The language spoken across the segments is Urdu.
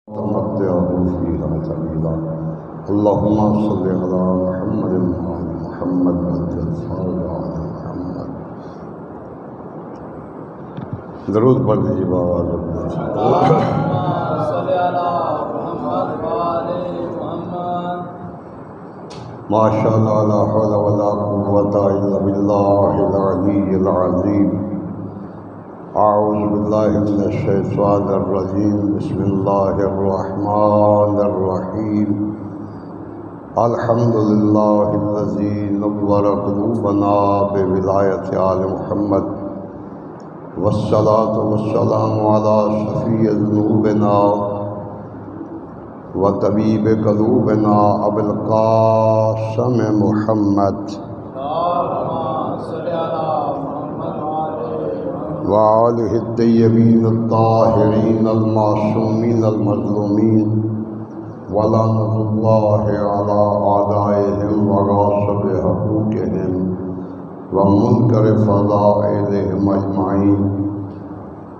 تمتعه فيها طويلا. اللهم صل على محمد وآل محمد وعلى محمد. درود پڑھ لیجیے بابا. ماشاء اللہ لا حول ولا قوة الا باللہ العلی العظیم. اعوذ باللہ من الشیطان الرجیم. بسم اللہ الرحمن الرحیم. الحمد للہ الذی نور قلوبنا بولایت آل محمد والصلاة والسلام علی شفیع ذنوبنا وطبیب قلوبنا ابو القاسم محمد وآلہ الطیبین الطاہرین المعصومین المظلومین ولعنۃ اللہ علی اعدائہم وغاصب حقوقہم ومنکر فضائلہم اجمعین.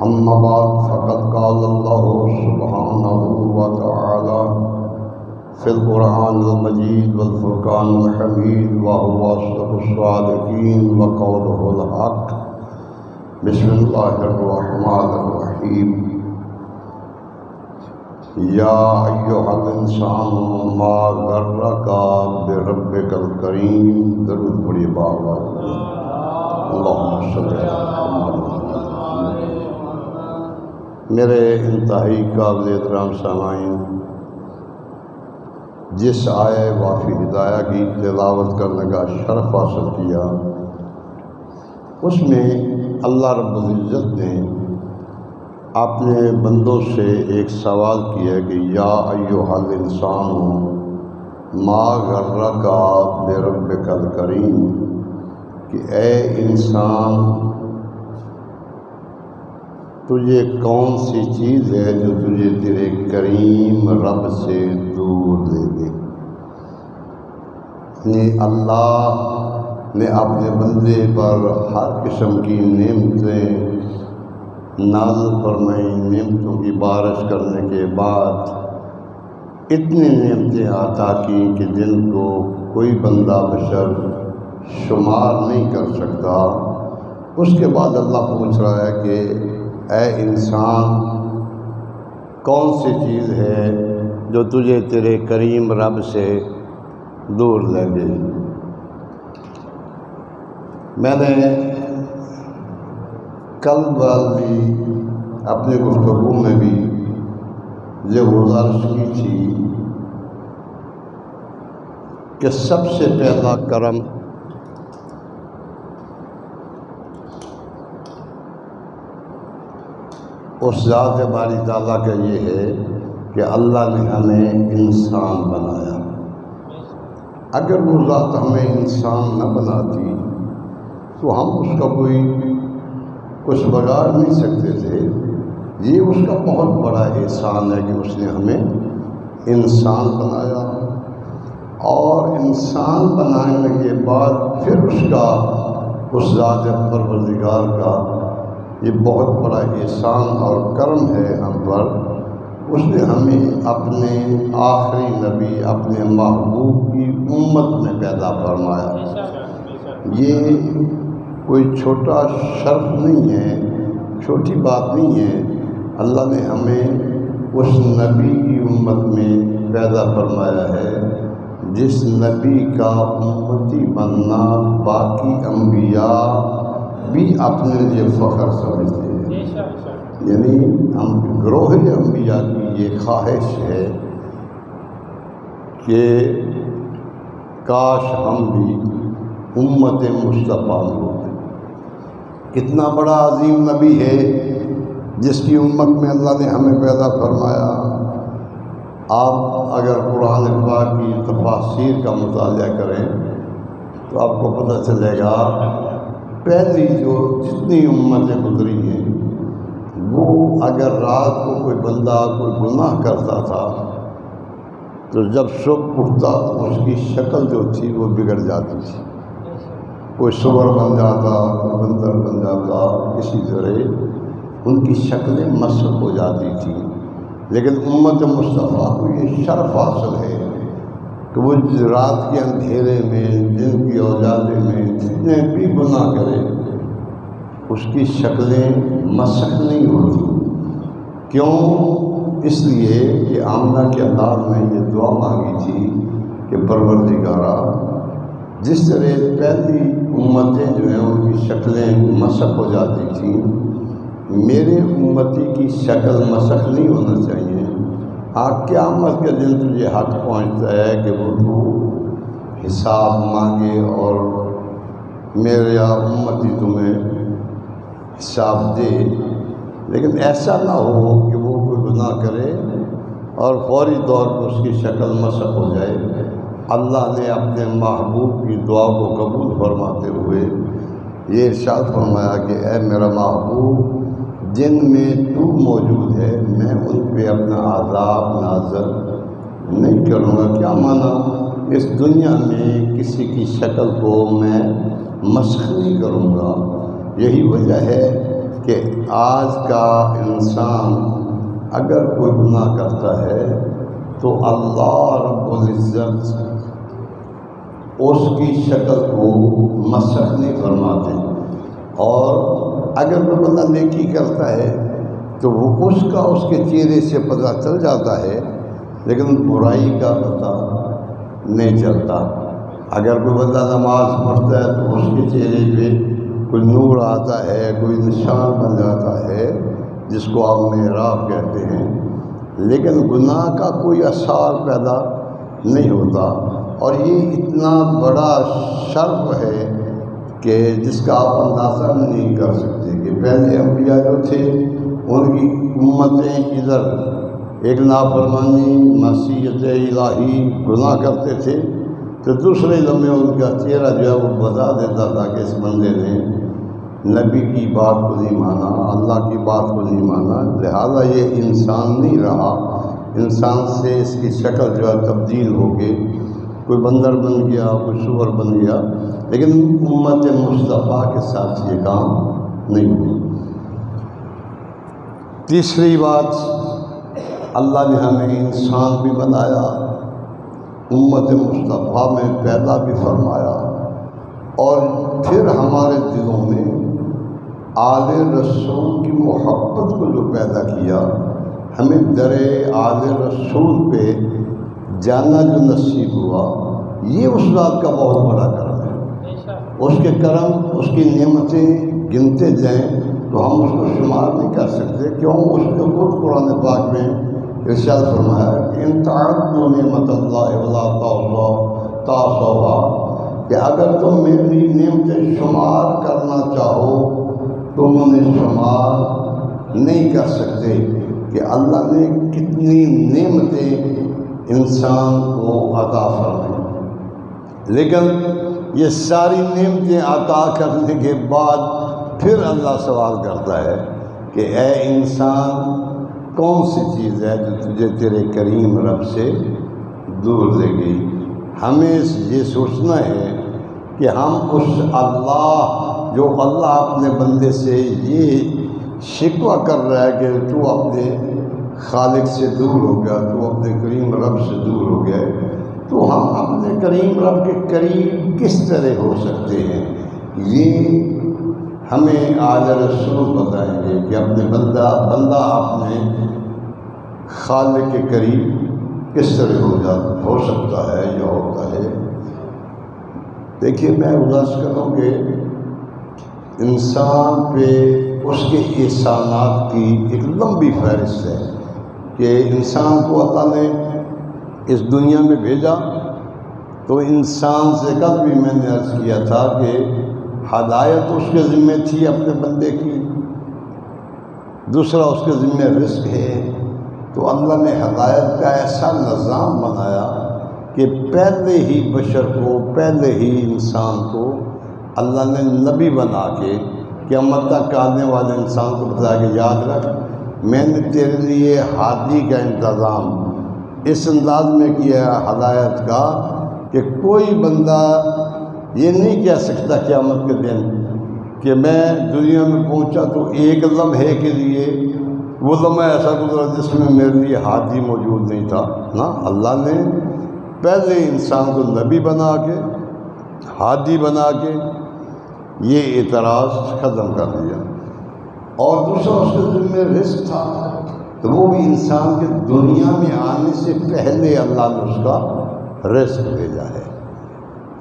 اما بعد فقد قال اللہ سبحانہ وتعالی فی القرآن المجید والفرقان الحمید وهو اصدق الصادقین وقولہ الحق. بسم اللہ الرحمن الرحیم. یا ایھا الانسان ما غرک بربک الکریم. درود پڑھیے بابا. اللہم صل علی محمد. میرے انتہائی قابل احترام سامعین، جس آئے وافی ہدایہ کی تلاوت کرنے کا شرف حاصل کیا، اس میں اللہ رب العزت نے اپنے بندوں سے ایک سوال کیا کہ یا ایھا الانسان ما غرک بربک الکریم، کہ اے انسان تجھے کون سی چیز ہے جو تجھے تیرے کریم رب سے دور لے دے. یعنی اللہ نے اپنے بندے پر ہر قسم کی نعمتیں نازل فرمائی. نعمتوں کی بارش کرنے کے بعد اتنی نعمتیں عطا کی کہ جن کو کوئی بندہ بشر شمار نہیں کر سکتا. اس کے بعد اللہ پوچھ رہا ہے کہ اے انسان کون سی چیز ہے جو تجھے تیرے کریم رب سے دور لے گئی. میں نے کل بھی اپنی گفتگو میں بھی یہ گزارش کی تھی کہ سب سے پہلا کرم اس ذات باری تعالیٰ کا یہ ہے کہ اللہ نے ہمیں انسان بنایا. اگر وہ ذات ہمیں انسان نہ بناتی تو ہم اس کا کچھ بگاڑ نہیں سکتے تھے. یہ اس کا بہت بڑا احسان ہے کہ اس نے ہمیں انسان بنایا، اور انسان بنانے کے بعد پھر اس ذات پروردگار کا یہ بہت بڑا احسان اور کرم ہے ہم پر. اس نے ہمیں اپنے آخری نبی، اپنے محبوب کی امت میں پیدا فرمایا. یہ کوئی چھوٹا شرف نہیں ہے، چھوٹی بات نہیں ہے. اللہ نے ہمیں اس نبی کی امت میں پیدا فرمایا ہے جس نبی کا امتی بننا باقی انبیاء بھی اپنے لیے فخر سمجھتے ہیں. یعنی ہم گروہ انبیاء کی یہ خواہش ہے کہ کاش ہم بھی امت مصطفیٰ ہوتے. کتنا بڑا عظیم نبی ہے جس کی امت میں اللہ نے ہمیں پیدا فرمایا. آپ اگر قرآن پاک کی تفاسیر کا مطالعہ کریں تو آپ کو پتہ چلے گا پہلی جتنی امتیں گزری ہیں وہ اگر رات کو کوئی بندہ کوئی گناہ کرتا تھا تو جب صبح اٹھتا اس کی شکل جو تھی وہ بگڑ جاتی تھی. کوئی سور بن جاتا، کوئی بندر بن جاتا، اسی طرح ان کی شکلیں مسخ ہو جاتی تھیں. لیکن امت مصطفیٰ کو یہ شرف حاصل ہے کہ وہ رات کے اندھیرے میں، دن کی اجالے میں جتنے بھی گناہ کرے اس کی شکلیں مسخ نہیں ہوتی۔ کیوں؟ اس لیے کہ آمنہ کے اللہ نے یہ دعا مانگی تھی کہ پروردگارا، جس طرح پہلی امتیں جو ہیں ان کی شکلیں مسخ ہو جاتی تھیں، میرے امتی کی شکل مسخ نہیں ہونا چاہیے۔ قیامت کے دن تجھے حق پہنچتا ہے کہ وہ تو حساب مانگے اور میرے امتی تمہیں حساب دے، لیکن ایسا نہ ہو کہ وہ کوئی گناہ کرے اور فوری طور پر اس کی شکل مسخ ہو جائے۔ اللہ نے اپنے محبوب کی دعا کو قبول فرماتے ہوئے یہ ارشاد فرمایا کہ اے میرا محبوب، جن میں تو موجود ہے میں ان پہ اپنا عذاب نازل نہیں کروں گا۔ کیا معنی؟ اس دنیا میں کسی کی شکل کو میں مسخ نہیں کروں گا۔ یہی وجہ ہے کہ آج کا انسان اگر کوئی گناہ کرتا ہے تو اللہ رب العزت اس کی شکل کو مسخ نہیں فرماتے، اور اگر وہ بندہ نیکی کرتا ہے تو وہ اس کا اس کے چہرے سے پتہ چل جاتا ہے، لیکن برائی کا پتہ نہیں چلتا۔ اگر کوئی بندہ نماز پڑھتا ہے تو اس کے چہرے پہ کوئی نور آتا ہے، کوئی نشان بن جاتا ہے جس کو آپ محراب کہتے ہیں، لیکن گناہ کا کوئی اثر پیدا نہیں ہوتا۔ اور یہ اتنا بڑا شرف ہے کہ جس کا آپ اندازہ نہیں کر سکتے کہ پہلے انبیاء جو تھے ان کی امتیں ادھر ایک نافرمانی، معصیت الہی، گناہ کرتے تھے تو دوسرے لمحے ان کا چہرہ جو ہے وہ بتا دیتا تھا کہ اس بندے نے نبی کی بات کو نہیں مانا، اللہ کی بات کو نہیں مانا، لہذا یہ انسان نہیں رہا۔ انسان سے اس کی شکل جو ہے تبدیل ہو گئی، کوئی بندر بن گیا، کوئی سور بن گیا، لیکن امت مصطفیٰ کے ساتھ یہ کام نہیں ہوئی۔ تیسری بات، اللہ نے ہمیں انسان بھی بنایا، امت مصطفیٰ میں پیدا بھی فرمایا، اور پھر ہمارے دلوں میں آل رسول کی محبت کو جو پیدا کیا، ہمیں در آل رسول پہ جانا جو نصیب ہوا، یہ اس ذات کا بہت بڑا کرم ہے۔ اس کے کرم، اس کی نعمتیں گنتے جائیں تو ہم اس کو شمار نہیں کر سکتے۔ کیوں؟ اس نے خود قرآن پاک میں ارشاد فرمایا کہ ان تعدوا نعمت اللہ ولا تحصوها، کہ اگر تم میری نعمتیں شمار کرنا چاہو تم انہیں شمار نہیں کر سکتے کہ اللہ نے کتنی نعمتیں انسان کو عطا فرمائیں۔ لیکن یہ ساری نعمتیں عطا کرنے کے بعد پھر اللہ سوال کرتا ہے کہ اے انسان، کون سی چیز ہے جو تجھے تیرے کریم رب سے دور لے گئی؟ ہمیں یہ سوچنا ہے کہ ہم اس اللہ، جو اللہ اپنے بندے سے یہ شکوہ کر رہا ہے کہ تو اپنے خالق سے دور ہو گیا، تو اپنے کریم رب سے دور ہو گیا، تو ہم اپنے کریم رب کے قریب کس طرح ہو سکتے ہیں؟ یہ ہمیں آل رسول بتائیں گے کہ اپنے بندہ اپنے خالق کے قریب کس طرح ہو سکتا ہے یا ہوتا ہے۔ دیکھیے، میں گزارش کروں کہ انسان پہ اس کے احسانات کی ایک لمبی فہرست ہے کہ انسان کو اللہ نے اس دنیا میں بھیجا تو انسان سے کل بھی میں نے عرض کیا تھا کہ ہدایت اس کے ذمہ تھی اپنے بندے کی، دوسرا اس کے ذمہ رزق ہے۔ تو اللہ نے ہدایت کا ایسا نظام بنایا کہ پہلے ہی بشر کو، پہلے ہی انسان کو اللہ نے نبی بنا کے قیامت تک آنے والے انسان کو بتایا کہ یاد رکھ، میں نے تیرے لیے ہادی کا انتظام اس انداز میں کیا ہدایت کا کہ کوئی بندہ یہ نہیں کہہ سکتا قیامت کے دن کہ میں دنیا میں پہنچا تو ایک لمحے کے لیے وہ لمحہ ایسا گزرا جس میں میرے لیے ہادی موجود نہیں تھا نا، اللہ نے پہلے انسان کو نبی بنا کے، ہادی بنا کے یہ اعتراض ختم کر دیا، اور دوسرا اس کے ذمہ رزق تھا، تو وہ بھی انسان کے دنیا میں آنے سے پہلے اللہ نے اس کا رزق بھیجا ہے،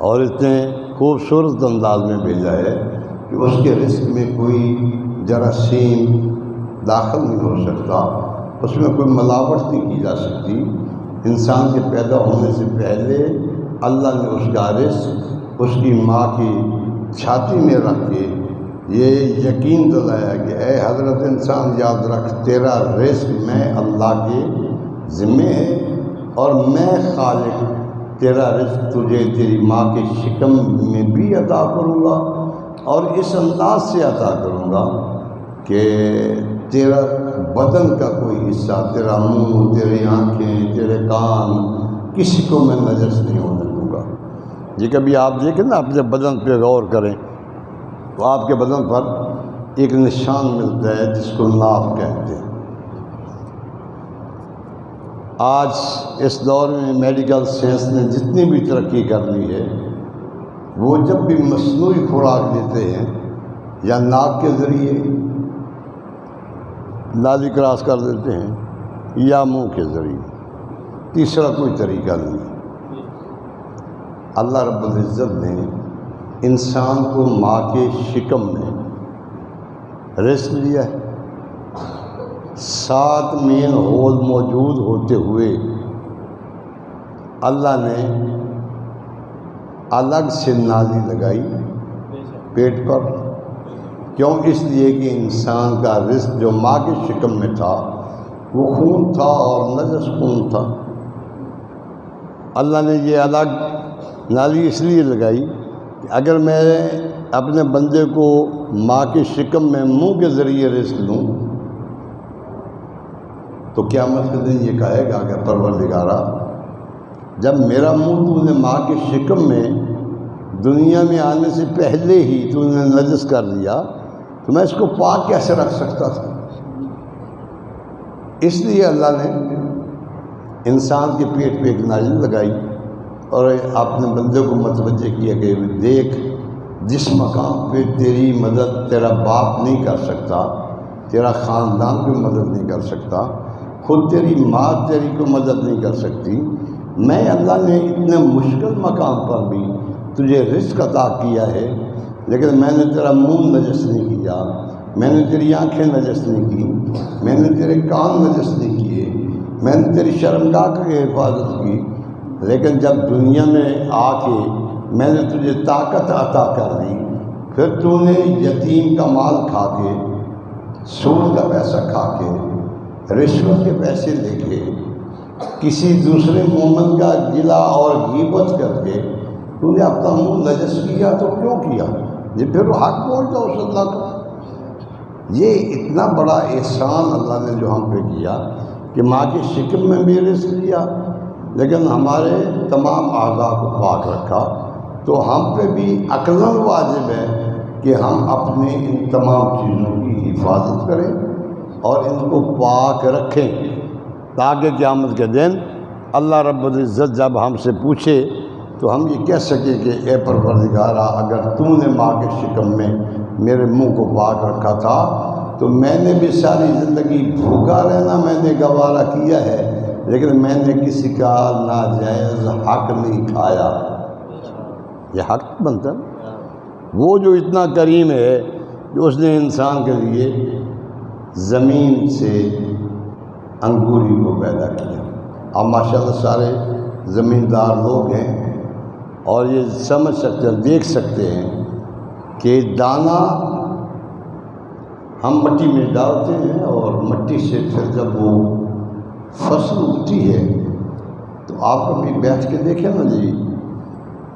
اور اتنے خوبصورت انداز میں بھیجا ہے کہ اس کے رزق میں کوئی جراثیم داخل نہیں ہو سکتا، اس میں کوئی ملاوٹ نہیں کی جا سکتی۔ انسان کے پیدا ہونے سے پہلے اللہ نے اس کا رزق اس کی ماں کی چھاتی میں رکھ کے یہ یقین دلایا کہ اے حضرت انسان یاد رکھ، تیرا رزق میں اللہ کے ذمے ہے، اور میں خالق تیرا رزق تجھے تیری ماں کے شکم میں بھی عطا کروں گا، اور اس انداز سے عطا کروں گا کہ تیرا بدن کا کوئی حصہ، تیرا منہ، تیری آنکھیں، تیرے کان، کسی کو میں نجس نہیں ہونے دوں گا۔ یہ کبھی آپ دیکھیں نا، اپنے بدن پہ غور کریں تو آپ کے بدن پر ایک نشان ملتا ہے جس کو ناف کہتے ہیں۔ آج اس دور میں میڈیکل سائنس نے جتنی بھی ترقی کر لی ہے، وہ جب بھی مصنوعی خوراک لیتے ہیں یا ناک کے ذریعے نالی کراس کر دیتے ہیں یا منہ کے ذریعے، تیسرا کوئی طریقہ نہیں ہے۔ اللہ رب العزت نے انسان کو ماں کے شکم میں رزق دیا ہے، 7 مین ہول موجود ہوتے ہوئے اللہ نے الگ سے نالی لگائی پیٹ پر، کیوں؟ اس لیے کہ انسان کا رزق جو ماں کے شکم میں تھا وہ خون تھا اور نجس خون تھا۔ اللہ نے یہ الگ نالی اس لیے لگائی کہ اگر میں اپنے بندے کو ماں کے شکم میں منہ کے ذریعے رزق دوں تو قیامت کے دن یہ کہے گا کہ پروردگارا، جب میرا منہ تو نے ماں کے شکم میں دنیا میں آنے سے پہلے ہی تو نے نجس کر دیا، تو میں اس کو پاک کیسے رکھ سکتا تھا؟ اس لیے اللہ نے انسان کے پیٹ پہ ایک نالی لگائی اور اپنے بندے کو متوجہ کیا کہ دیکھ، جس مقام پہ تیری مدد تیرا باپ نہیں کر سکتا، تیرا خاندان کوئی مدد نہیں کر سکتا، خود تیری ماں تیری کو مدد نہیں کر سکتی، میں اللہ نے اتنے مشکل مقام پر بھی تجھے رزق عطا کیا ہے، لیکن میں نے تیرا منہ نجس نہیں کیا، میں نے تیری آنکھیں نجس نہیں کی، میں نے تیرے کان نجس نہیں کیے، میں نے تیری شرمگاہ کی حفاظت کی، لیکن جب دنیا میں آ کے میں نے تجھے طاقت عطا کر دی، پھر تو نے یتیم کا مال کھا کے، سود کا پیسہ کھا کے، رشوت کے پیسے لے کے، کسی دوسرے مومن کا گلا اور غیبت کر کے تو نے اپنا منہ نجس کیا، تو کیوں کیا؟ یہ پھر حق بولتا اس اللہ کا۔ یہ اتنا بڑا احسان اللہ نے جو ہم پہ کیا کہ ماں کے شکم میں بھی رزق دیا، لیکن ہمارے تمام اعضاء کو پاک رکھا، تو ہم پہ بھی عقلاً واجب ہے کہ ہم اپنے ان تمام چیزوں کی حفاظت کریں اور ان کو پاک رکھیں، تاکہ قیامت کے دن اللہ رب العزت جب ہم سے پوچھے تو ہم یہ کہہ سکیں کہ اے پروردگارا، اگر تو نے ماں کے شکم میں میرے منہ کو پاک رکھا تھا تو میں نے بھی ساری زندگی بھوکا رہنا میں نے گوارا کیا ہے، لیکن میں نے کسی کا ناجائز حق نہیں کھایا۔ یہ حق بنتا ہے۔ وہ جو اتنا کریم ہے کہ اس نے انسان کے لیے زمین سے انگوری کو پیدا کیا۔ اب ماشاءاللہ سارے زمیندار لوگ ہیں اور یہ سمجھ سکتے ہیں، دیکھ سکتے ہیں کہ دانہ ہم مٹی میں ڈالتے ہیں اور مٹی سے پھر جب وہ فصل اگتی ہے تو آپ کبھی بیٹھ کے دیکھیں نا جی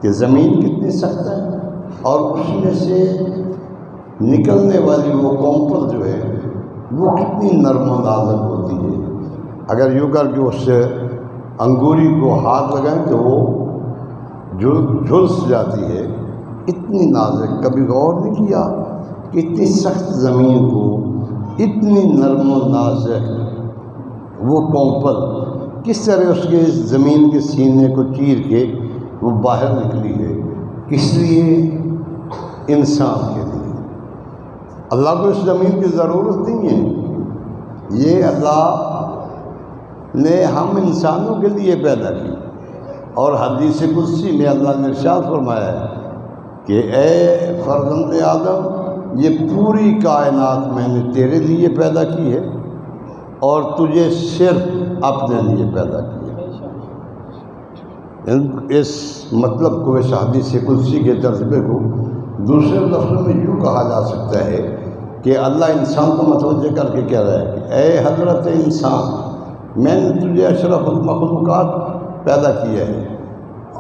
کہ زمین کتنی سخت ہے، اور اس میں سے نکلنے والی وہ کونپل جو ہے وہ کتنی نرم و نازک ہوتی ہے۔ اگر یوں کر کے اس سے انگوری کو ہاتھ لگائیں تو وہ جھلس جاتی ہے، اتنی نازک۔ کبھی غور نہیں کیا کہ اتنی سخت زمین کو اتنی نرم و نازک وہ کونپل کس طرح اس کے زمین کے سینے کو چیر کے وہ باہر نکلی ہے، کس لیے؟ انسان کے لیے۔ اللہ کو اس زمین کی ضرورت نہیں ہے، یہ اللہ نے ہم انسانوں کے لیے پیدا کی۔ اور حدیث قدسی میں اللہ نے ارشاد فرمایا ہے کہ اے فرزند آدم، یہ پوری کائنات میں نے تیرے لیے پیدا کی ہے اور تجھے صرف اپنے لیے پیدا کی ہے۔ اس مطلب کو، اس حدیث قدسی کے ترجمے کو دوسرے لفظوں میں یوں کہا جا سکتا ہے کہ اللہ انسان کو متوجہ کر کے کہہ رہا ہے کہ اے حضرت انسان، میں نے تجھے اشرف المخلوقات پیدا کیا ہے،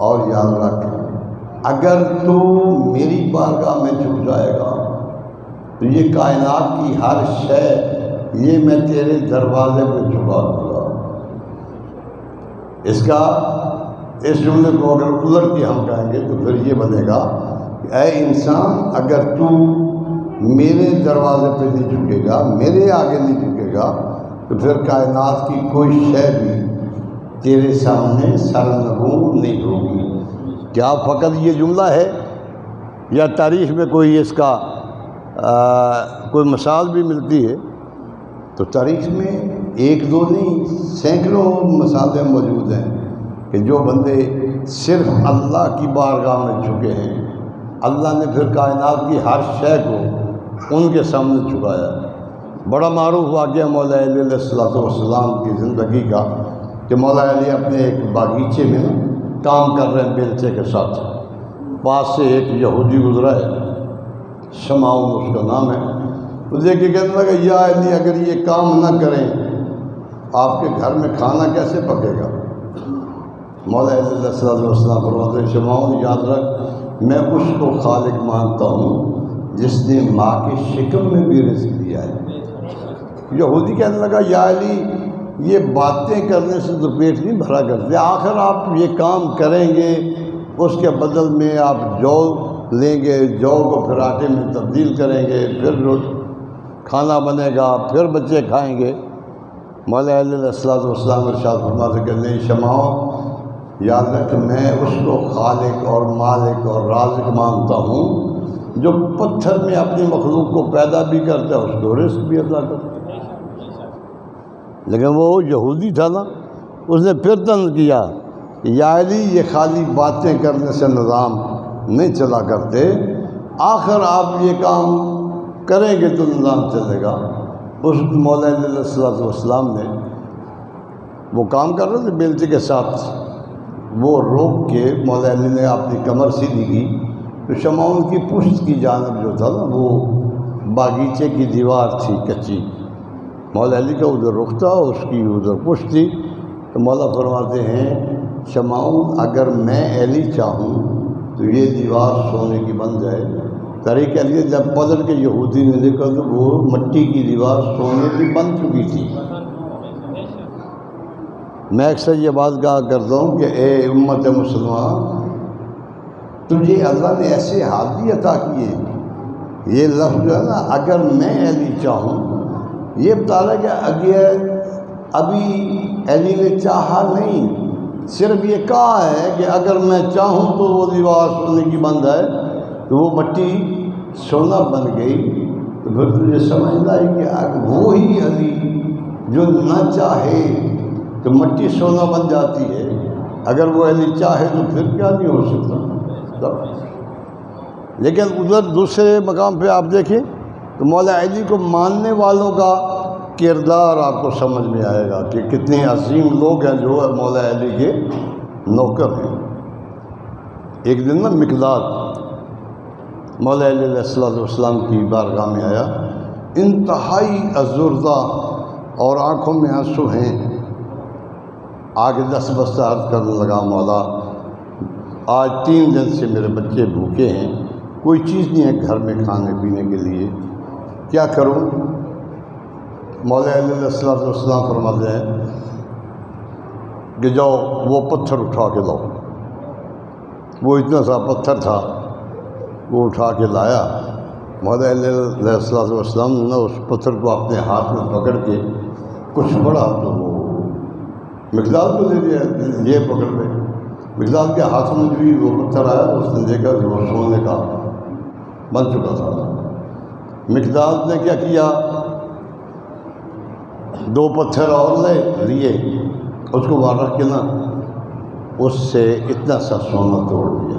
اور یاد رکھ اگر تو میری بارگاہ میں جھک جائے گا تو یہ کائنات کی ہر شے یہ میں تیرے دروازے پہ جھکا دوں گا۔ اس جملے کو اگر الٹ کے ہم کہیں گے تو پھر یہ بنے گا کہ اے انسان، اگر تو میرے دروازے پہ نہیں جھکے گا، میرے آگے نہیں جھکے گا، تو پھر کائنات کی کوئی شے بھی تیرے سامنے سرنگوں نہیں ہوگی۔ کیا فقط یہ جملہ ہے یا تاریخ میں کوئی اس کا کوئی مثال بھی ملتی ہے؟ تو تاریخ میں ایک دو نہیں، سینکڑوں مثالیں موجود ہیں کہ جو بندے صرف اللہ کی بارگاہ میں جھکے ہیں، اللہ نے پھر کائنات کی ہر شے کو ان کے سامنے جھکایا۔ بڑا معروف واقعہ مولا علی علیہ السلام کی زندگی کا کہ مولا علی اپنے ایک باغیچے میں کام کر رہے ہیں بیلچے کے ساتھ، پاس سے ایک یہودی گزرا ہے، شمعون اس کا نام ہے۔ وہ دیکھ کے کہنے لگا یا علی، اگر یہ کام نہ کریں آپ کے گھر میں کھانا کیسے پکے گا؟ مولا علی علیہ السلام فرماتے ہیں شمعون یاد رکھ، میں اس کو خالق مانتا ہوں جس نے ماں کے شکم میں بھی رزق دیا ہے۔ یہودی کہنے لگا یا علی، یہ باتیں کرنے سے تو پیٹ نہیں بھرا کرتے، آخر آپ یہ کام کریں گے، اس کے بدل میں آپ جو لیں گے، جو کو پھر آٹے میں تبدیل کریں گے، پھر کھانا بنے گا، پھر بچے کھائیں گے۔ مولا علیہ السلام ارشاد فرماتے کہ نہیں شمعون، یاد رکھ میں اس کو خالق اور مالک اور رازق مانتا ہوں جو پتھر میں اپنی مخلوق کو پیدا بھی کرتا ہے، اس کو رزق بھی عطا کرتا ہے۔ لیکن وہ یہودی تھا نا، اس نے پھر طنز کیا کہ یا علی، یہ خالی باتیں کرنے سے نظام نہیں چلا کرتے، آخر آپ یہ کام کریں گے تو نظام چلے گا۔ اس مولا علیہ السلام نے وہ کام کر رہے تھے بیلچے کے ساتھ، وہ روک کے مولا علی نے اپنی کمر سیدھی کی تو شمعون کی پشت کی جانب جو تھا نا، وہ باغیچے کی دیوار تھی کچی، مولا علی کا ادھر رخ تھا، اس کی ادھر پشت تھی۔ تو مولا فرماتے ہیں شمعون، اگر میں علی چاہوں تو یہ دیوار سونے کی بن جائے۔ طریقہ علی جب پلٹ کے یہودی نے دیکھا تو وہ مٹی کی دیوار سونے کی بن چکی تھی۔ میں اکثر یہ بات کہا کرتا ہوں کہ اے امت مسلمان، تجھے اللہ نے ایسے حال بھی عطا کیے۔ یہ لفظ جو ہے نا، اگر میں علی چاہوں، یہ بتا رہا ہے کہ اگر ابھی علی نے چاہا نہیں، صرف یہ کہا ہے کہ اگر میں چاہوں تو وہ دیوار سونے کی بن جائے، تو وہ مٹی سونا بن گئی۔ تو پھر تجھے سمجھنا ہے کہ وہی علی جو نہ چاہے تو مٹی سونا بن جاتی ہے، اگر وہ علی چاہے تو پھر کیا نہیں ہو سکتا۔ لیکن ادھر دوسرے مقام پہ آپ دیکھیں تو مولا علی کو ماننے والوں کا کردار آپ کو سمجھ میں آئے گا کہ کتنے عظیم لوگ ہیں جو مولا علی کے نوکر ہیں۔ ایک دن نا مقداد مولا علی علیہ السلام کی بارگاہ میں آیا، انتہائی ازردہ اور آنکھوں میں آنسو ہیں، آگے دس بستہ عرض کرنے لگا مولا آج 3 دن سے میرے بچے بھوکے ہیں، کوئی چیز نہیں ہے گھر میں کھانے پینے کے لیے، کیا کروں؟ مولا علیہ السلام فرماتے ہیں کہ جاؤ وہ پتھر اٹھا کے لاؤ۔ وہ اتنا سا پتھر تھا، وہ اٹھا کے لایا مولا علیہ السلام نے اس پتھر کو اپنے ہاتھ میں پکڑ کے کچھ پڑا تو وہ مقداد کو دے دیا، یہ پکڑ پہ مقداد کے ہاتھ میں جو وہ پتھر آیا اس نے دیکھا کہ وہ سونے کا بن چکا تھا۔ مقداد نے کیا کیا، 2 پتھر اور لیے، اس کو وہاں رکھ کے نا اس سے اتنا سا سونا توڑ دیا،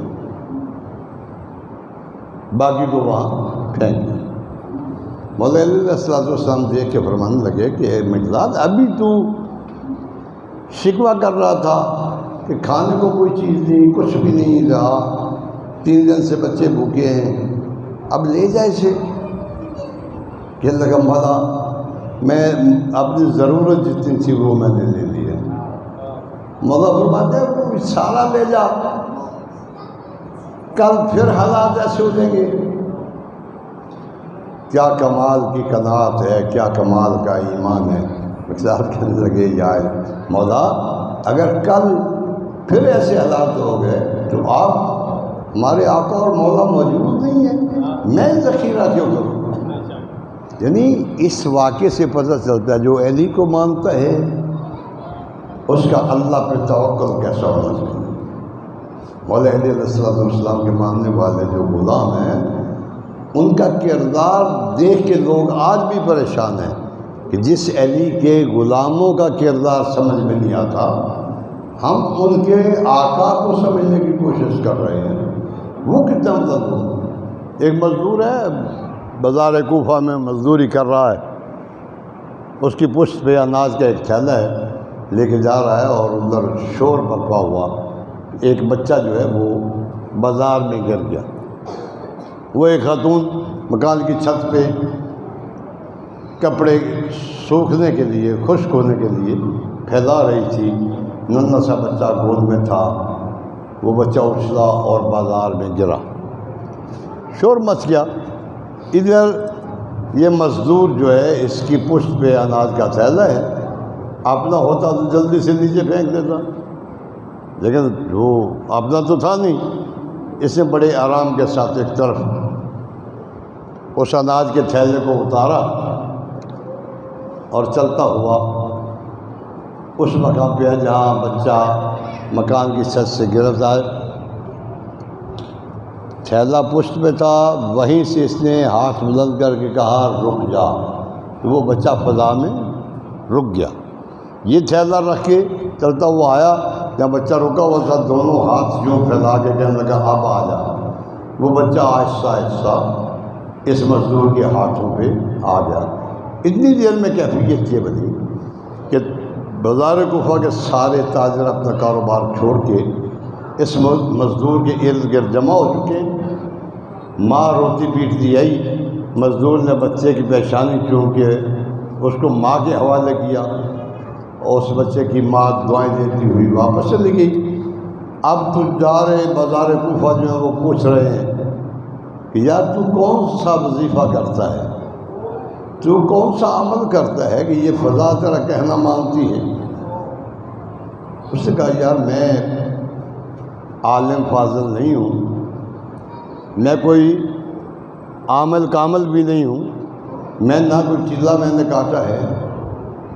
باقی کو وہاں پھینک دیا۔ مولا علیہ السلام دیکھ کے فرمانے لگے کہ اے مقداد، ابھی تو شکوہ کر رہا تھا کہ کھانے کو کوئی چیز نہیں، کچھ بھی نہیں رہا، 3 دن سے بچے بھوکے ہیں، اب لے جائے اسے۔ کہ لگا مولا میں اپنی ضرورت جتنی تھی وہ میں نے لے لیا۔ مولا فرماتے ہیں وہ سارا لے جا، کل پھر حالات ایسے ہو جائیں گے۔ کیا کمال کی قناعت ہے، کیا کمال کا ایمان ہے۔ مقداد کہنے لگے یار مولا اگر کل پھر ایسے حالات ہو گئے تو آپ ہمارے آقا اور مولا موجود نہیں ہیں، میں ذخیرہ کیوں کروں؟ یعنی اس واقعے سے پتہ چلتا ہے جو علی کو مانتا ہے اس کا اللہ پہ توکل کیسا ہونا چاہیے۔ مولا علیہ السلام کے ماننے والے جو غلام ہیں ان کا کردار دیکھ کے لوگ آج بھی پریشان ہیں کہ جس علی کے غلاموں کا کردار سمجھ میں نہیں آتا، ہم ان کے آقا کو سمجھنے کی کوشش کر رہے ہیں۔ وہ کتنا مطلب، ایک مزدور ہے بازار کوفہ میں مزدوری کر رہا ہے، اس کی پشت پہ اناج کا ایک تھیلا ہے لے کے جا رہا ہے اور ادھر شور برپا ہوا، ایک بچہ جو ہے وہ بازار میں گر گیا۔ وہ ایک خاتون مکان کی چھت پہ کپڑے سوکھنے کے لیے، خشک ہونے کے لیے پھیلا رہی تھی، ننھا سا بچہ گود میں تھا، وہ بچہ اچھلا اور بازار میں گرا، شور مچ گیا۔ ادھر یہ مزدور جو ہے اس کی پشت پہ اناج کا تھیلا ہے، اپنا ہوتا تو جلدی سے نیچے پھینک دیتا، لیکن وہ اپنا تو تھا نہیں، اس نے بڑے آرام کے ساتھ ایک طرف اس اناج کے تھیلے کو اتارا اور چلتا ہوا اس مقام پہ جہاں بچہ مکان کی چھت سے گرتا ہے، تھیلا پشت میں تھا، وہیں سے اس نے ہاتھ بلند کر کے کہا رک جا، وہ بچہ فضا میں رک گیا۔ یہ تھیلا رکھ کے چلتا ہوا آیا، جب بچہ رکا ہوا تھا دونوں ہاتھ یوں پھیلا کے کہنے لگا اب آ جا۔ وہ بچہ آہستہ آہستہ اس مزدور کے ہاتھوں پہ آ گیا۔ اتنی دیر میں کیفیت یہ بنی کہ بازار کوفہ کے سارے تاجر اپنا کاروبار چھوڑ کے اس مزدور کے ارد گرد جمع ہو چکے۔ ماں روتی پیٹتی آئی، مزدور نے بچے کی پیشانی چوم کے اس کو ماں کے حوالے کیا، اور اس بچے کی ماں دعائیں دیتی ہوئی واپس چلی گئی۔ اب تجار بازار کوفہ جو ہے وہ پوچھ رہے ہیں کہ یار تو کون سا وظیفہ کرتا ہے، تو کون سا عمل کرتا ہے کہ یہ فضا تیرا کہنا مانتی ہے؟ اس نے کہا یار میں عالم فاضل نہیں ہوں، میں کوئی عامل کامل بھی نہیں ہوں، میں نہ کوئی چیلا میں نے کاٹا ہے،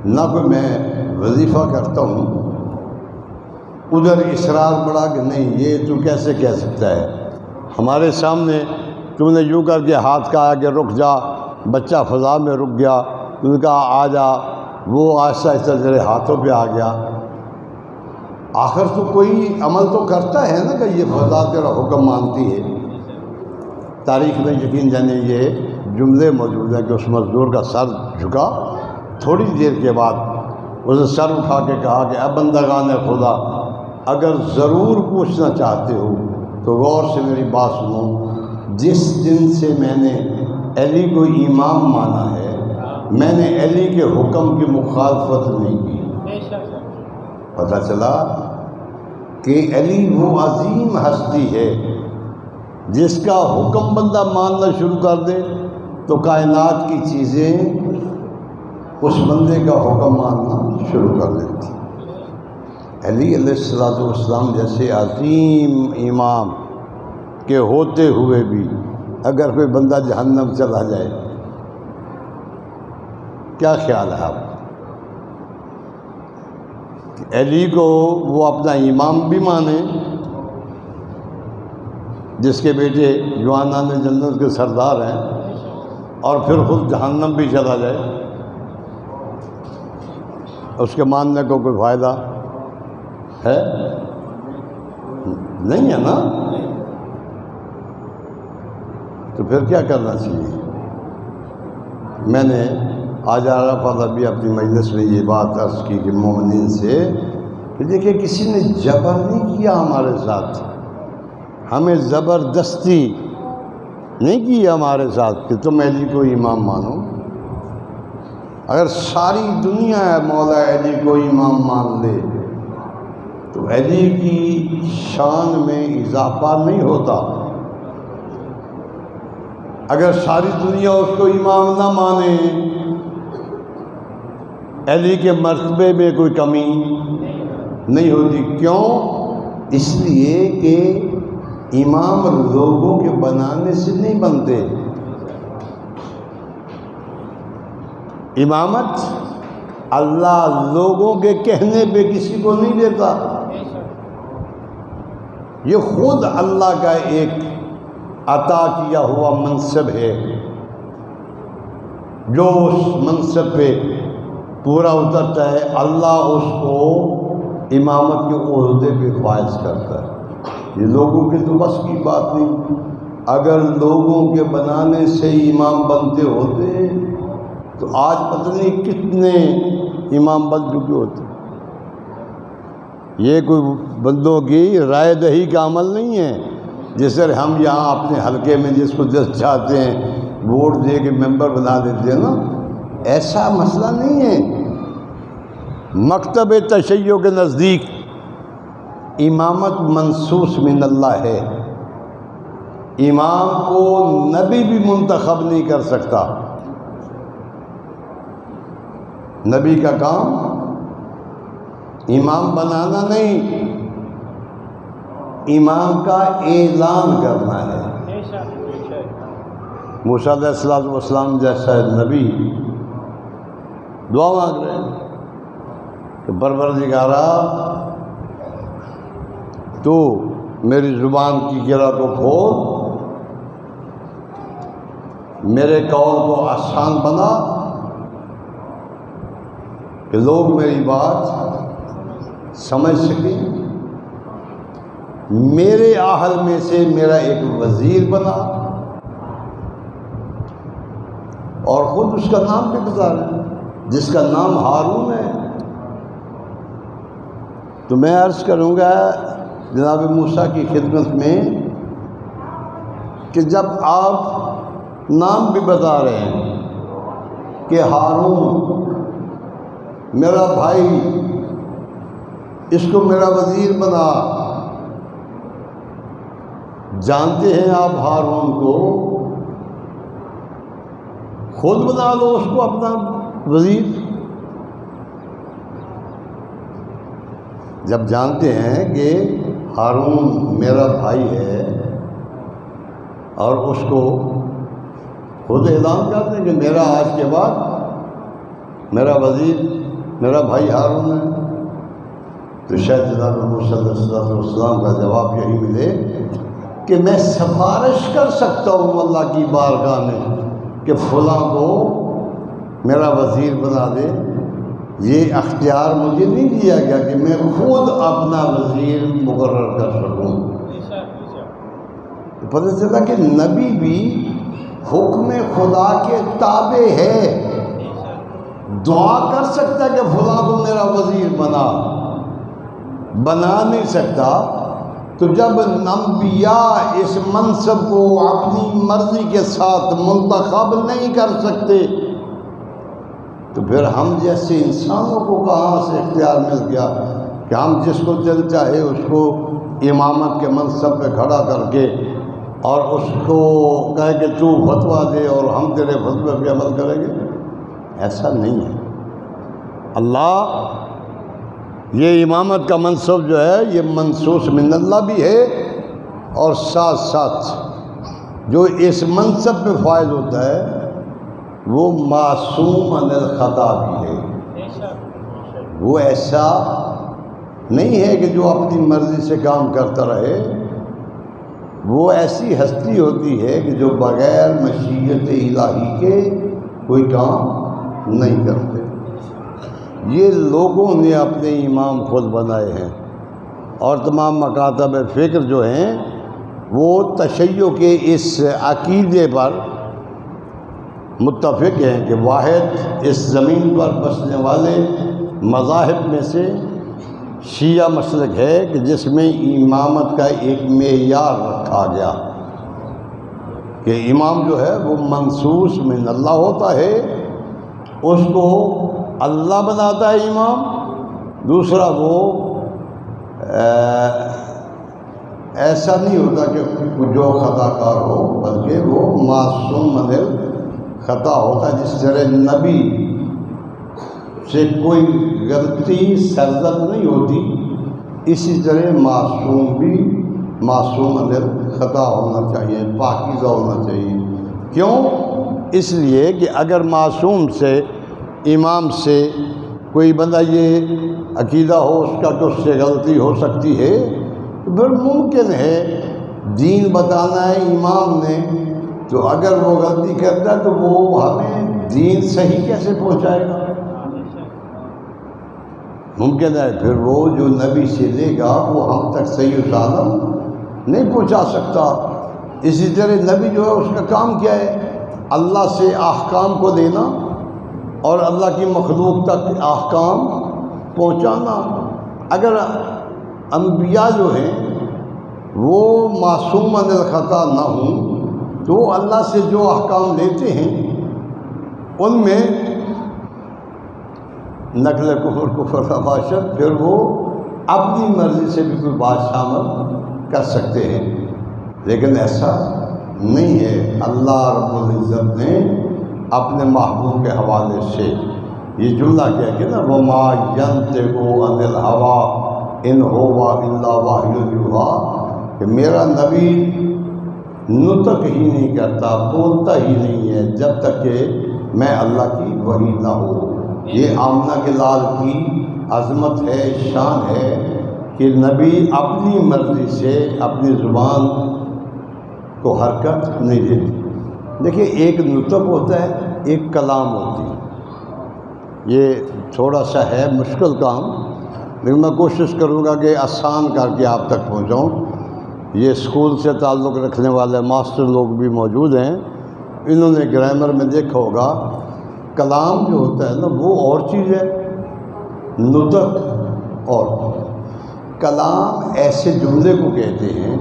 نہ کوئی میں وظیفہ کرتا ہوں۔ ادھر اصرار بڑھا کہ نہیں یہ تو کیسے کہہ سکتا ہے، ہمارے سامنے تم نے یوں کر کے ہاتھ کہا کہ رک جا، بچہ فضا میں رک گیا، تم نے کہا آ جا، وہ آہستہ آہستہ تیرے ہاتھوں پہ آ گیا۔ آخر تو کوئی عمل تو کرتا ہے نا کہ یہ فضا تیرا حکم مانتی ہے۔ تاریخ میں یقین جانے یہ جملے موجود ہیں کہ اس مزدور کا سر جھکا، تھوڑی دیر کے بعد اس نے سر اٹھا کے کہا کہ اے بندگان خدا، اگر ضرور پوچھنا چاہتے ہو تو غور سے میری بات سنو، جس دن سے میں نے علی کو امام مانا ہے میں نے علی کے حکم کی مخالفت نہیں کی۔ پتہ چلا کہ علی وہ عظیم ہستی ہے جس کا حکم بندہ ماننا شروع کر دے تو کائنات کی چیزیں اس بندے کا حکم ماننا شروع کر دیتی۔ علی علیہ السلام جیسے عظیم امام کے ہوتے ہوئے بھی اگر کوئی بندہ جہنم چلا جائے، کیا خیال ہے آپ؟ کہ علی کو وہ اپنا امام بھی مانے، جس کے بیٹے جوانان جنت کے سردار ہیں، اور پھر خود جہنم بھی چلا جائے، اس کے ماننے کو کوئی فائدہ ہے؟ نہیں ہے نا؟ تو پھر کیا کرنا چاہیے؟ میں نے آج عرفات ابھی اپنی مجلس میں یہ بات عرض کی کہ مومنین سے کہ دیکھیں کسی نے جبر نہیں کیا ہمارے ساتھ، ہمیں زبردستی نہیں کی ہمارے ساتھ کہ تم علی کو امام مانو۔ اگر ساری دنیا مولا علی کو امام مان لے تو علی کی شان میں اضافہ نہیں ہوتا۔ اگر ساری دنیا اس کو امام نہ مانے، علی کے مرتبے میں کوئی کمی نہیں ہوتی۔ کیوں؟ اس لیے کہ امام لوگوں کے بنانے سے نہیں بنتے، امامت اللہ لوگوں کے کہنے پہ کسی کو نہیں دیتا، یہ خود اللہ کا ایک عطا کیا ہوا منصب ہے، جو اس منصب پہ پورا اترتا ہے اللہ اس کو امامت کے عہدے پہ فائز کرتا ہے۔ یہ لوگوں کے تو بس کی بات نہیں، اگر لوگوں کے بنانے سے امام بنتے ہوتے تو آج پتہ نہیں کتنے امام بن چکے ہوتے۔ یہ کوئی بندوں کی رائے دہی کا عمل نہیں ہے، جس طرح ہم یہاں اپنے حلقے میں جس کو جس چاہتے ہیں ووٹ دے کے ممبر بنا دیتے ہیں نا، ایسا مسئلہ نہیں ہے۔ مکتب تشیع کے نزدیک امامت منصوص من اللہ ہے، امام کو نبی بھی منتخب نہیں کر سکتا۔ نبی کا کام امام بنانا نہیں، امام کا اعلان کرنا ہے۔ موسیٰ علیہ السلام جیسا نبی دعا مانگ رہے ہیں کہ پروردگارا تو میری زبان کی گرہ کو کھول، میرے قول کو آسان بنا کہ لوگ میری بات سمجھ سکیں، میرے اہل میں سے میرا ایک وزیر بنا، اور خود اس کا نام بھی بتا رہے ہیں جس کا نام ہارون ہے۔ تو میں عرض کروں گا جناب موسیٰ کی خدمت میں کہ جب آپ نام بھی بتا رہے ہیں کہ ہارون میرا بھائی، اس کو میرا وزیر بنا، جانتے ہیں آپ ہارون کو، خود بنا لو اس کو اپنا وزیر۔ جب جانتے ہیں کہ ہارون میرا بھائی ہے اور اس کو خود اعلان کرتے ہیں کہ میرا آج کے بعد میرا وزیر میرا بھائی ہارون ہے، تو شاید جناب موسیٰ علیہ السلام کا جواب یہی ملے کہ میں سفارش کر سکتا ہوں اللہ کی بارگاہ میں کہ فلاں کو میرا وزیر بنا دے، یہ اختیار مجھے نہیں دیا گیا کہ میں خود اپنا وزیر مقرر کر سکوں۔ پتہ چلا کہ نبی بھی حکم خدا کے تابع ہے، دعا کر سکتا کہ فلاں کو میرا وزیر بنا نہیں سکتا۔ تو جب انبیاء اس منصب کو اپنی مرضی کے ساتھ منتخب نہیں کر سکتے تو پھر ہم جیسے انسانوں کو کہاں سے اختیار مل گیا کہ ہم جس کو دل چاہے اس کو امامت کے منصب پہ کھڑا کر کے اور اس کو کہے کہ تو فتویٰ دے اور ہم تیرے فتوے پہ عمل کریں گے؟ ایسا نہیں ہے۔ اللہ یہ امامت کا منصب جو ہے یہ منصوص من اللہ بھی ہے، اور ساتھ ساتھ جو اس منصب پہ فائز ہوتا ہے وہ معصوم عن الخطا بھی ہے. وہ ایسا نہیں ہے کہ جو اپنی مرضی سے کام کرتا رہے. وہ ایسی ہستی ہوتی ہے کہ جو بغیر مشیت الہی کے کوئی کام نہیں کرتے. یہ لوگوں نے اپنے امام خود بنائے ہیں، اور تمام مکاتب فکر جو ہیں وہ تشیع کے اس عقیدے پر متفق ہیں کہ واحد اس زمین پر بسنے والے مذاہب میں سے شیعہ مسلک ہے کہ جس میں امامت کا ایک معیار رکھا گیا کہ امام جو ہے وہ منصوص من اللہ ہوتا ہے، اس کو اللہ بناتا ہے امام. دوسرا وہ ایسا نہیں ہوتا کہ جو خطا کار ہو، بلکہ وہ معصوم من الخطا ہوتا ہے. جس طرح نبی سے کوئی غلطی سرزد نہیں ہوتی، اسی طرح معصوم بھی معصوم من الخطا ہونا چاہیے، پاکیزہ ہونا چاہیے. کیوں؟ اس لیے کہ اگر معصوم سے، امام سے کوئی بندہ یہ عقیدہ ہو اس کا کہ اس سے غلطی ہو سکتی ہے، تو پھر ممکن ہے دین بتانا ہے امام نے، تو اگر وہ غلطی کرتا ہے تو وہ ہمیں دین صحیح کیسے پہنچائے گا؟ ممکن ہے پھر وہ جو نبی سے لے گا وہ ہم تک صحیح و سالم نہیں پہنچا سکتا. اسی طرح نبی جو ہے اس کا کام کیا ہے؟ اللہ سے احکام کو دینا اور اللہ کی مخلوق تک احکام پہنچانا. اگر انبیاء جو ہیں وہ معصوم عن الخطا نہ ہوں تو اللہ سے جو احکام لیتے ہیں ان میں نقل کفر خباشت، پھر وہ اپنی مرضی سے بھی کوئی بات شامل کر سکتے ہیں. لیکن ایسا نہیں ہے. اللہ رب العزت نے اپنے محبوب کے حوالے سے یہ جملہ کیا کہ نا وَمَا يَنطِقُ عَنِ الْهَوَىٰ إِنْ هُوَ إِلَّا وَحْيٌ يُوحَىٰ کہ میرا نبی نطق ہی نہیں کرتا، بولتا ہی نہیں ہے جب تک کہ میں اللہ کی وحی نہ ہو. یہ آمنہ کے لال کی عظمت ہے، شان ہے کہ نبی اپنی مرضی سے اپنی زبان کو حرکت نہیں دیتی. دیکھیے ایک نطق ہوتا ہے، ایک کلام ہوتی ہے. یہ تھوڑا سا ہے مشکل کام، لیکن میں کوشش کروں گا کہ آسان کر کے آپ تک پہنچاؤں. یہ اسکول سے تعلق رکھنے والے ماسٹر لوگ بھی موجود ہیں، انہوں نے گرامر میں دیکھا ہوگا کلام جو ہوتا ہے نا وہ اور چیز ہے، نطق اور. کلام ایسے جملے کو کہتے ہیں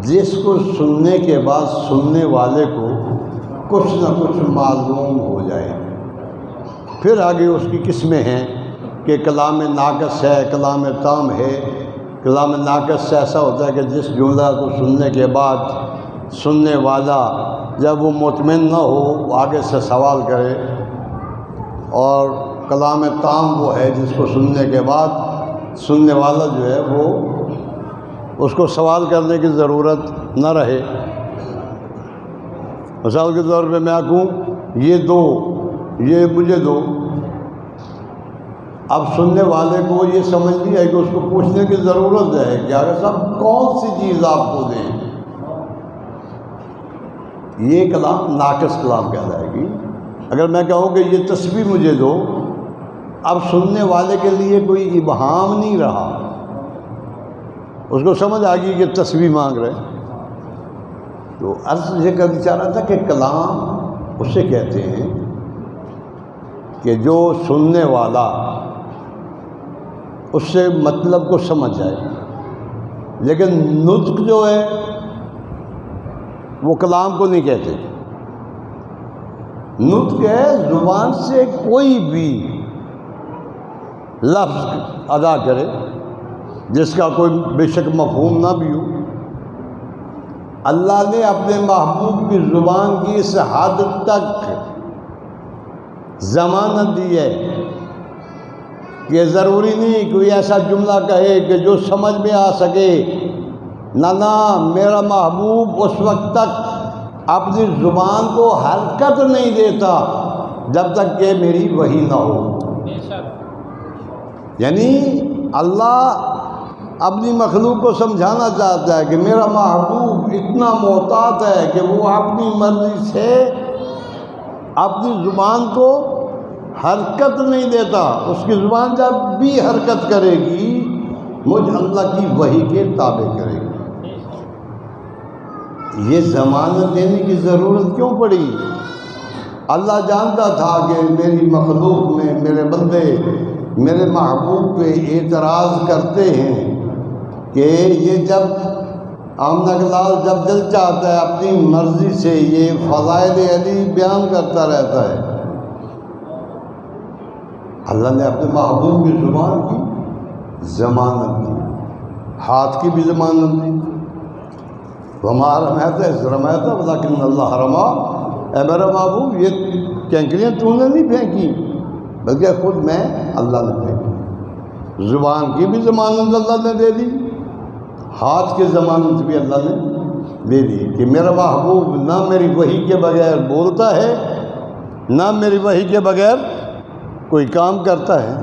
جس کو سننے کے بعد سننے والے کو کچھ نہ کچھ معلوم ہو جائے. پھر آگے اس کی قسمیں ہیں کہ کلام ناقص ہے، کلام تام ہے. کلام ناقص سے ایسا ہوتا ہے کہ جس جملہ کو سننے کے بعد سننے والا جب وہ مطمئن نہ ہو وہ آگے سے سوال کرے. اور کلام تام وہ ہے جس کو سننے کے بعد سننے والا جو ہے وہ اس کو سوال کرنے کی ضرورت نہ رہے. مثال کے طور پہ میں کہوں یہ دو، یہ مجھے دو. اب سننے والے کو یہ سمجھ نہیں ہے کہ اس کو پوچھنے کی ضرورت ہے کہ اگر صاحب کون سی چیز آپ کو دیں. یہ کلام ناقص کلام کہلائے گی. اگر میں کہوں کہ یہ تسبیح مجھے دو، اب سننے والے کے لیے کوئی ابہام نہیں رہا، اس کو سمجھ آ گئی کہ تسبیح مانگ رہے. تو عرض یہ کرنا چاہ رہا تھا کہ کلام اسے کہتے ہیں کہ جو سننے والا اس سے مطلب کو سمجھ جائے. لیکن نطق جو ہے وہ کلام کو نہیں کہتے. نطق ہے زبان سے کوئی بھی لفظ ادا کرے جس کا کوئی بے شک مفہوم نہ بھی ہو. اللہ نے اپنے محبوب کی زبان کی اس حد تک ضمانت دی ہے کہ ضروری نہیں کوئی ایسا جملہ کہے کہ جو سمجھ میں آ سکے نہ میرا محبوب اس وقت تک اپنی زبان کو حرکت نہیں دیتا جب تک کہ میری وحی نہ ہو۔ یعنی اللہ اپنی مخلوق کو سمجھانا چاہتا ہے کہ میرا محبوب اتنا محتاط ہے کہ وہ اپنی مرضی سے اپنی زبان کو حرکت نہیں دیتا۔ اس کی زبان جب بھی حرکت کرے گی مجھ اللہ کی وحی کے تابع کرے گی۔ یہ ضمانت دینے کی ضرورت کیوں پڑی؟ اللہ جانتا تھا کہ میری مخلوق میں میرے بندے میرے محبوب پہ اعتراض کرتے ہیں کہ یہ جب آمنہ کا لال جب دل چاہتا ہے اپنی مرضی سے یہ فضائل علی بیان کرتا رہتا ہے۔ اللہ نے اپنے محبوب کی زبان کی ضمانت دی، ہاتھ کی بھی ضمانت دی۔ وما رمیت اذ رمیت ولکن اللہ رمی۔ اے میرا محبوب یہ کینکریاں تو نے نہیں پھینکی بلکہ خود میں اللہ نے پھینکی۔ زبان کی بھی ضمانت اللہ نے دے دی، ہاتھ کی ضمانت بھی اللہ نے دے دی کہ میرا محبوب نہ میری وحی کے بغیر بولتا ہے نہ میری وحی کے بغیر کوئی کام کرتا ہے۔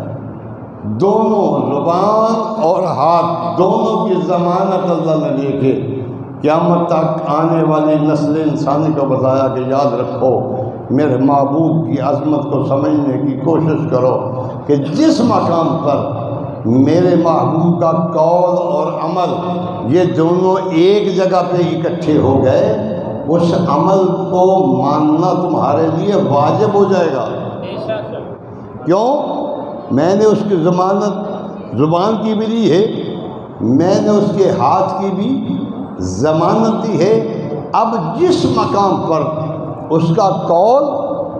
دونوں زبان اور ہاتھ دونوں کی ضمانت اللہ نے لے کے قیامت تک آنے والی نسل انسانی کو بتایا کہ یاد رکھو میرے محبوب کی عظمت کو سمجھنے کی کوشش کرو کہ جس مقام پر میرے محبوب کا قول اور عمل یہ دونوں ایک جگہ پہ اکٹھے ہو گئے اس عمل کو ماننا تمہارے لیے واجب ہو جائے گا۔ کیوں؟ میں نے اس کی ضمانت زبان کی بھی دی ہے، میں نے اس کے ہاتھ کی بھی ضمانت دی ہے۔ اب جس مقام پر اس کا قول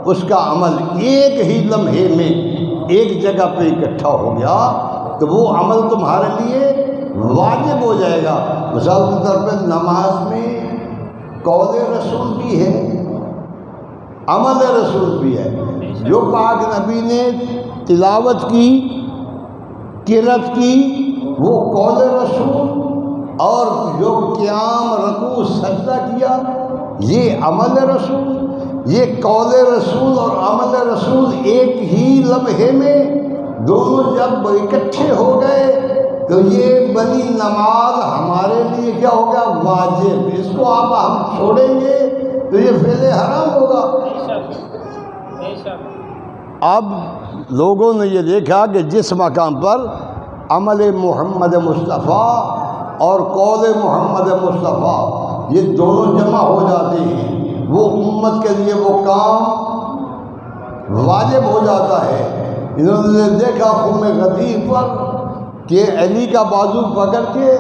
اس کا عمل ایک ہی لمحے میں ایک جگہ پہ اکٹھا ہو گیا تو وہ عمل تمہارے لیے واجب ہو جائے گا۔ مثال کے طور پہ نماز میں قول رسول بھی ہے، عمل رسول بھی ہے۔ جو پاک نبی نے تلاوت کی، قرأت کی، وہ قول رسول، اور جو قیام رکوع سجدہ کیا یہ عمل رسول۔ یہ قول رسول اور عمل رسول ایک ہی لمحے میں دونوں جب اکٹھے ہو گئے تو یہ بنی نماز ہمارے لیے کیا ہو گیا؟ واجب۔ اس کو آپ ہم چھوڑیں گے تو یہ فعل حرام ہوگا۔ اب لوگوں نے یہ دیکھا کہ جس مقام پر عمل محمد مصطفیٰ اور قول محمد مصطفیٰ یہ دونوں جمع ہو جاتے ہیں وہ امت کے لیے وہ کام واجب ہو جاتا ہے۔ انہوں نے دیکھا قوم غدیر پر کہ علی کا بازو پکڑ کے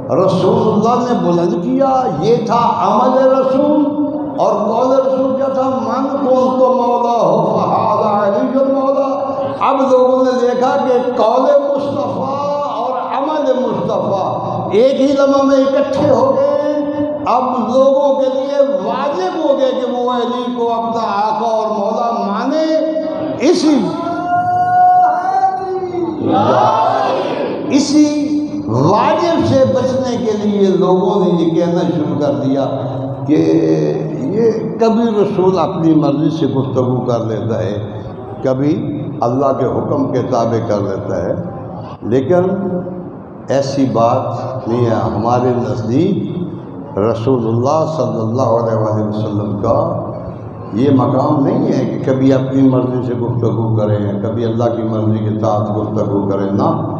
رسول اللہ نے بلند کیا، یہ تھا عمل رسول۔ اور قول رسول کیا تھا؟ من کنت مولا ہو فہذا علی المولا۔ اب لوگوں نے دیکھا کہ قول مصطفیٰ اور عمل مصطفیٰ ایک ہی لمحہ میں اکٹھے ہو گئے۔ اب لوگوں کے لیے واجب ہو گئے کہ وہ علی کو اپنا آقا اور مولا مانے۔ اسی واجب سے بچنے کے لیے لوگوں نے یہ کہنا شروع کر دیا کہ یہ کبھی رسول اپنی مرضی سے گفتگو کر لیتا ہے، کبھی اللہ کے حکم کے تابع کر لیتا ہے، لیکن ایسی بات نہیں ہے۔ ہمارے نزدیک رسول اللہ صلی اللہ علیہ وآلہ وسلم کا یہ مقام نہیں ہے کہ کبھی اپنی مرضی سے گفتگو کریں، کبھی اللہ کی مرضی کے ساتھ گفتگو کریں۔ نہ،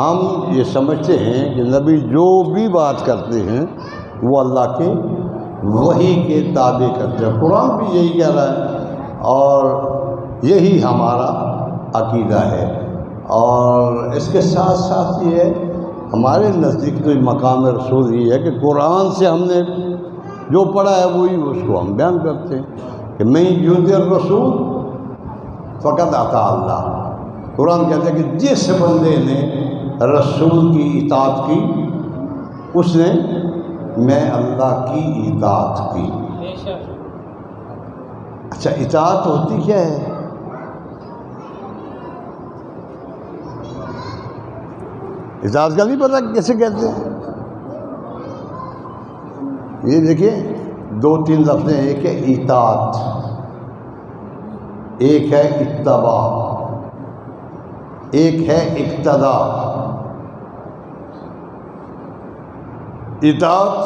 ہم یہ سمجھتے ہیں کہ نبی جو بھی بات کرتے ہیں وہ اللہ کے وحی کے تابع کرتے ہیں۔ قرآن بھی یہی کہہ رہا ہے اور یہی ہمارا عقیدہ ہے۔ اور اس کے ساتھ ساتھ یہ ہے ہمارے نزدیک تو مقام رسول یہ ہے کہ قرآن سے ہم نے جو پڑھا ہے وہی اس کو ہم بیان کرتے ہیں کہ میں یطیع الرسول فقد اطاع اللہ۔ قرآن کہتا ہے کہ جس بندے نے رسول کی اطاعت کی اس نے میں اللہ کی اطاعت کی۔ اچھا، اطاعت ہوتی کیا ہے؟ اطاعت کا نہیں پتہ کیسے کہتے ہیں؟ یہ دیکھیں دو تین لفظ ہیں، ایک ہے اطاعت، ایک ہے اتباع، ایک ہے اقتداء۔ اطاعت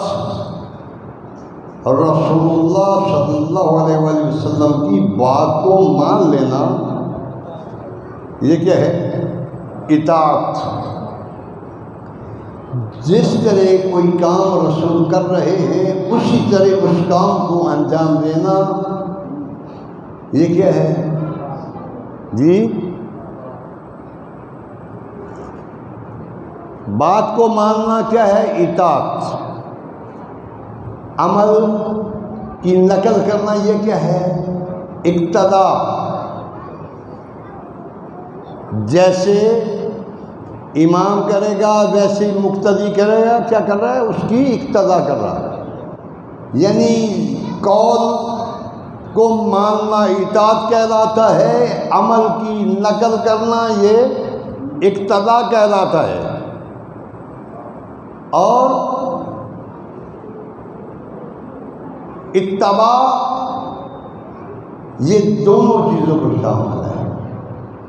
رسول اللہ صلی اللہ علیہ وآلہ وسلم کی بات کو مان لینا، یہ کیا ہے؟ اطاعت۔ جس طرح کوئی کام رسول کر رہے ہیں اسی طرح اس کام کو انجام دینا، یہ کیا ہے جی؟ بات کو ماننا کیا ہے؟ اطاعت۔ عمل کی نقل کرنا یہ کیا ہے؟ اقتداء۔ جیسے امام کرے گا ویسے ہی مقتدی کرے گا، کیا کر رہا ہے؟ اس کی اقتداء کر رہا ہے۔ یعنی قول کو ماننا اطاعت کہلاتا ہے، عمل کی نقل کرنا یہ اقتداء کہلاتا ہے۔ اور اتباع یہ دونوں چیزوں کو شامل ہے۔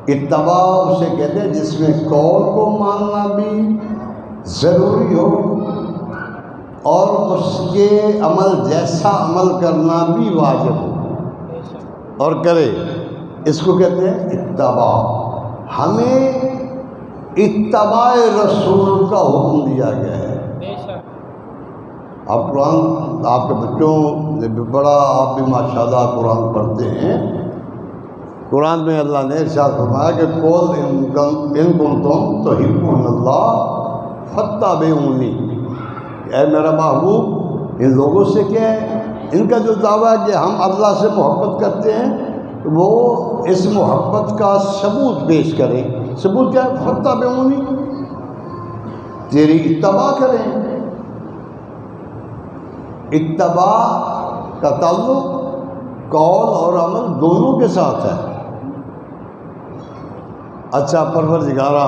اتباع اسے کہتے ہیں جس میں قول کو ماننا بھی ضروری ہو اور اس کے عمل جیسا عمل کرنا بھی واجب ہو اور کرے، اس کو کہتے ہیں اتباع۔ ہمیں اتباع رسول کا حکم دیا گیا ہے۔ آپ قرآن، آپ کے بچوں نے بھی پڑھا، آپ بھی ماشاءاللہ قرآن پڑھتے ہیں۔ قرآن میں اللہ نے ارشاد فرمایا کہ قول ان کنتم تحبون اللہ فاتبعونی، اے میرا محبوب ان لوگوں سے کیا ہے؟ ان کا جو دعویٰ ہے کہ ہم اللہ سے محبت کرتے ہیں، وہ اس محبت کا ثبوت پیش کریں۔ ثبوت کیا ہے؟ فاتبعونی، تیری اتباع کریں۔ اتباع کا تعلق قول اور عمل دونوں کے ساتھ ہے۔ اچھا پروردگارا،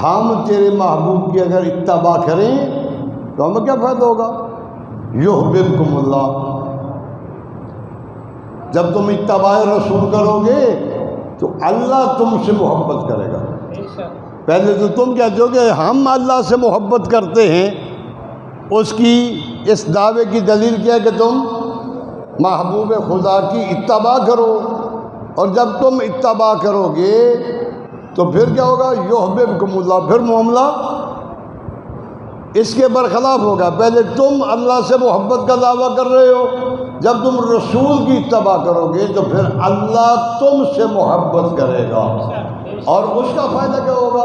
ہم تیرے محبوب کی اگر اتباع کریں تو ہمیں کیا فائدہ ہوگا؟ یحببکم اللہ، جب تم اتباع رسول کرو گے تو اللہ تم سے محبت کرے گا۔ پہلے تو تم کہتے ہو کہ ہم اللہ سے محبت کرتے ہیں، اس کی اس دعوے کی دلیل کیا ہے کہ تم محبوب خدا کی اتباع کرو، اور جب تم اتباع کرو گے تو پھر کیا ہوگا؟ یحببکم اللہ، پھر معاملہ اس کے برخلاف ہوگا۔ پہلے تم اللہ سے محبت کا دعویٰ کر رہے ہو، جب تم رسول کی اتباع کرو گے تو پھر اللہ تم سے محبت کرے گا، اور اس کا فائدہ کیا ہوگا؟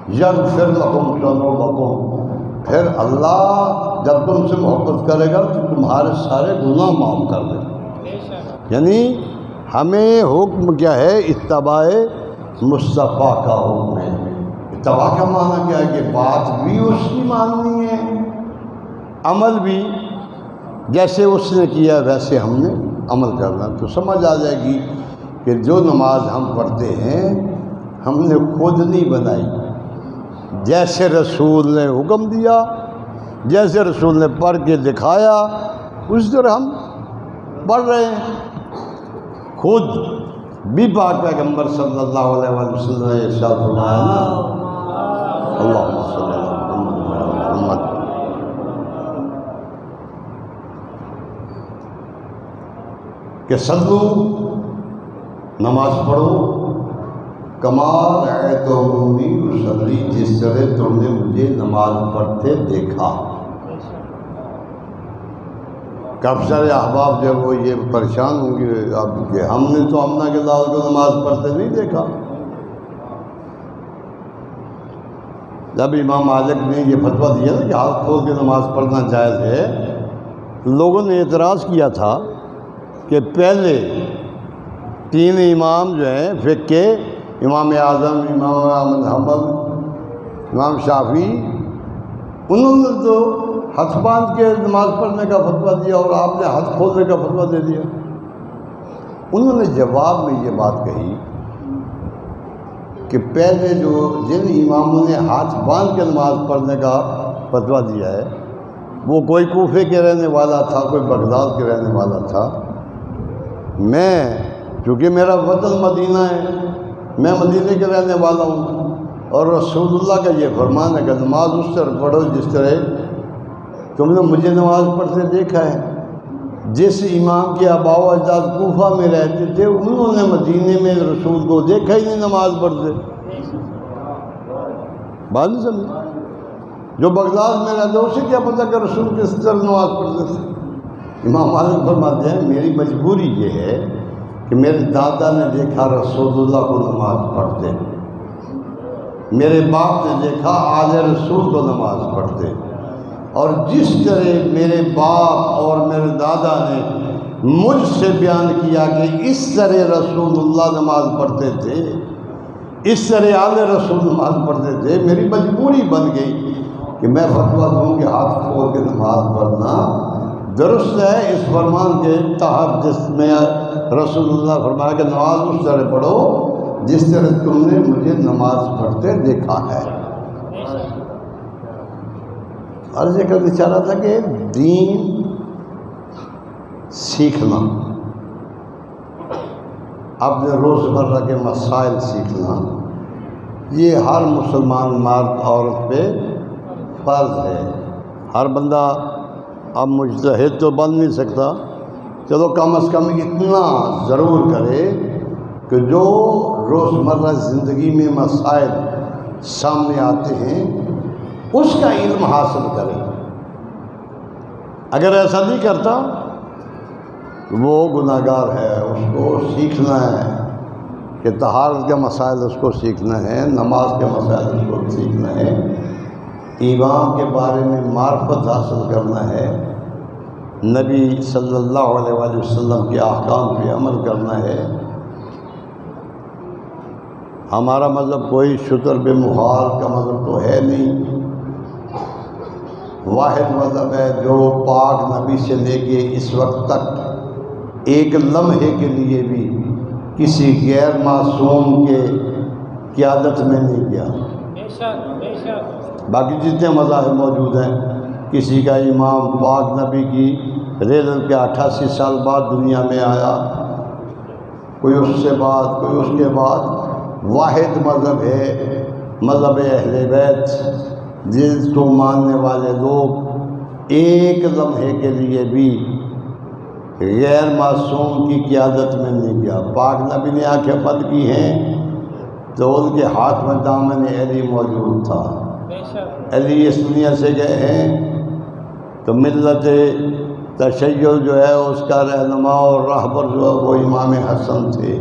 یغفر لکم ذنوبکم، پھر اللہ جب تم سے محبت کرے گا تو تمہارے سارے گناہ معاف کر دے گا۔ یعنی ہمیں حکم کیا ہے؟ اتباع مصطفیٰ کا حکم ہے۔ اتباع کا معنی کیا ہے؟ کہ بات بھی اس کی ماننی ہے، عمل بھی جیسے اس نے کیا ویسے ہم نے عمل کرنا۔ تو سمجھ آ جائے گی کہ جو نماز ہم پڑھتے ہیں ہم نے خود نہیں بنائی، جیسے رسول نے حکم دیا، جیسے رسول نے پڑھ کے دکھایا اس طرح ہم پڑھ رہے ہیں۔ خود بھی پاک پیغمبر صلی اللہ علیہ وسلم نے ارشاد فرمایا نا، اللہم صلی علی محمد، کہ صلو، نماز پڑھو، کما رأیتمونی اصلی، جس طرح تم نے مجھے نماز پڑھتے دیکھا۔ کب سارے احباب جب وہ یہ پریشان ہوں گے اب کہ ہم نے تو امنا کے لال کو نماز پڑھتے نہیں دیکھا۔ جب امام مالک نے یہ فتویٰ دیا نا کہ ہاتھ کھول کے نماز پڑھنا جائز ہے، لوگوں نے اعتراض کیا تھا کہ پہلے تین امام جو ہیں فقہ کے، امام اعظم، امام احمد حنبل، امام شافعی، انہوں نے تو ہاتھ باندھ کے نماز پڑھنے کا فتویٰ دیا اور آپ نے ہاتھ کھولنے کا فتویٰ دے دیا۔ انہوں نے جواب میں یہ بات کہی کہ پہلے جو جن اماموں نے ہاتھ باندھ کے نماز پڑھنے کا فتویٰ دیا ہے وہ کوئی کوفے کے رہنے والا تھا، کوئی بغداد کے رہنے والا تھا۔ میں چونکہ میرا وطن مدینہ ہے، میں مدینہ کے رہنے والا ہوں، اور رسول اللہ کا یہ فرمان ہے کہ نماز اس طرح پڑھو جس طرح تم نے مجھے نماز پڑھتے دیکھا ہے۔ جس امام کے آباء و اجداد کوفہ میں رہتے تھے، انہوں نے مدینے میں رسول کو دیکھا ہی نہیں نماز پڑھتے۔ بات نہیں سمجھے؟ جو بغداد میں رہتے اسے کیا پتہ کہ رسول کس طرح نماز پڑھتے تھے؟ امام مالک فرماتے ہیں میری مجبوری یہ ہے کہ میرے دادا نے دیکھا رسول اللہ کو نماز پڑھتے، میرے باپ نے دیکھا آل رسول کو نماز پڑھتے، اور جس طرح میرے باپ اور میرے دادا نے مجھ سے بیان کیا کہ اس طرح رسول اللہ نماز پڑھتے تھے، اس طرح آل رسول نماز پڑھتے تھے، میری مجبوری بن گئی کہ میں فتویٰ دوں کہ ہاتھ کھول کے نماز پڑھنا درست ہے اس فرمان کے تحت جس میں رسول اللہ فرمایا کہ نماز اس طرح پڑھو جس طرح تم نے مجھے نماز پڑھتے دیکھا ہے۔ عرض کرنا چاہ رہا تھا کہ دین سیکھنا، اپنے روزمرہ کے مسائل سیکھنا، یہ ہر مسلمان مرد عورت پہ فرض ہے۔ ہر بندہ اب مجتہد تو بن نہیں سکتا، چلو کم از کم اتنا ضرور کرے کہ جو روزمرہ زندگی میں مسائل سامنے آتے ہیں اس کا علم حاصل کرے۔ اگر ایسا نہیں کرتا وہ گناہ گار ہے، اس کو سیکھنا ہے کہ طہارت کے مسائل اس کو سیکھنا ہے، نماز کے مسائل اس کو سیکھنا ہے، ایمان کے بارے میں معرفت حاصل کرنا ہے، نبی صلی اللہ علیہ وآلہ وسلم کے احکام پہ عمل کرنا ہے۔ ہمارا مذہب کوئی شتر بے مہار کا مذہب تو ہے نہیں، واحد مذہب ہے جو پاک نبی سے لے کے اس وقت تک ایک لمحے کے لیے بھی کسی غیر معصوم کے قیادت میں نہیں گیا۔ باقی جتنے مذاہب موجود ہیں، کسی کا امام پاک نبی کی ریزل کے 88 سال بعد دنیا میں آیا، کوئی اس سے بعد، کوئی اس کے بعد، واحد مذہب ہے مذہب اہل بیت، جس کو ماننے والے لوگ ایک لمحے کے لیے بھی غیر معصوم کی قیادت میں نہیں گیا۔ پاک نبی نے آنکھیں بند کی ہیں تو ان کے ہاتھ میں دامن علی موجود تھا۔ علی اس دنیا سے گئے ہیں تو ملت تشیع جو ہے اس کا رہنما اور رہبر جو ہے وہ امام حسن تھے۔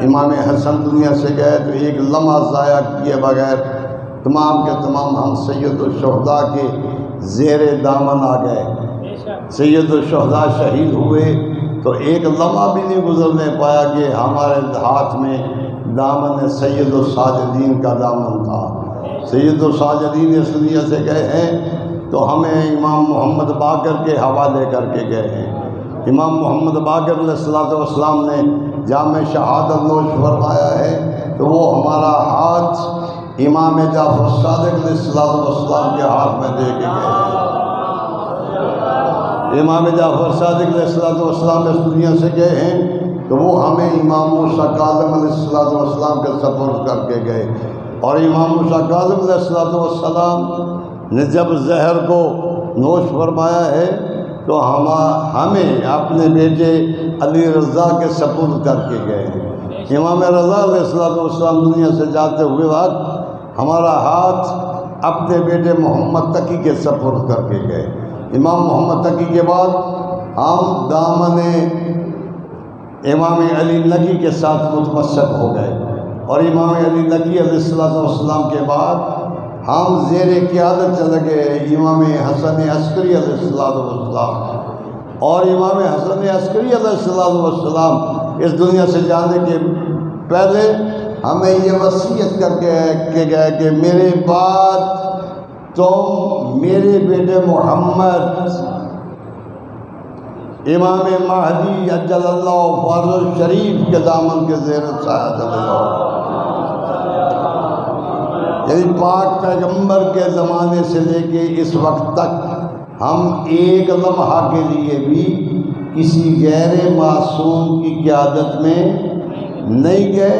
امام حسن دنیا سے گئے تو ایک لمحہ ضائع کیے بغیر تمام کے تمام ہم سید الشہداء کے زیر دامن آ گئے۔ سید الشہداء شہید ہوئے تو ایک لمحہ بھی نہیں گزرنے پایا کہ ہمارے ہاتھ میں دامن سید الساجدین کا دامن تھا۔ سید الساجدین اس دنیا سے گئے ہیں تو ہمیں امام محمد باقر کے حوالے کر کے گئے ہیں۔ امام محمد باقر علیہ السلام نے جامع شہادت نوش فرمایا ہے تو وہ ہمارا ہاتھ امام جعفر صادق علیہ السلام کے ہاتھ میں دے کے گئے ہیں۔ امام جعفر صادق علیہ السلام اس دنیا سے گئے ہیں تو وہ ہمیں امام موسیٰ کاظم علیہ السلام کے سپرد کر کے گئے، اور امام موسیٰ کاظم علیہ السلام نے جب زہر کو نوش فرمایا ہے تو ہمیں اپنے بیٹے علی رضا کے سپرد کر کے گئے ہیں۔ امام رضا علیہ السلام دنیا سے جاتے ہوئے وقت ہمارا ہاتھ اپنے بیٹے محمد تقی کے سپرد کر کے گئے۔ امام محمد تقی کے بعد ہم دامن امام علی نقی کے ساتھ متمسک ہو گئے، اور امام علی نقی علیہ السلام کے بعد ہم زیر قیادت چلے گئے امام حسن عسکری علیہ السلام، اور امام حسن عسکری علیہ السلام اس دنیا سے جانے کے پہلے ہمیں یہ وصیت کر کے گئے کہ میرے بعد تم میرے بیٹے محمد امام مہدی عجل اللہ فرج شریف کے دامن کے زیر سایہ چلے جاؤ۔ یعنی پاک پیغمبر کے زمانے سے لے کے اس وقت تک ہم ایک لمحہ کے لیے بھی کسی غیر معصوم کی قیادت میں نہیں گئے،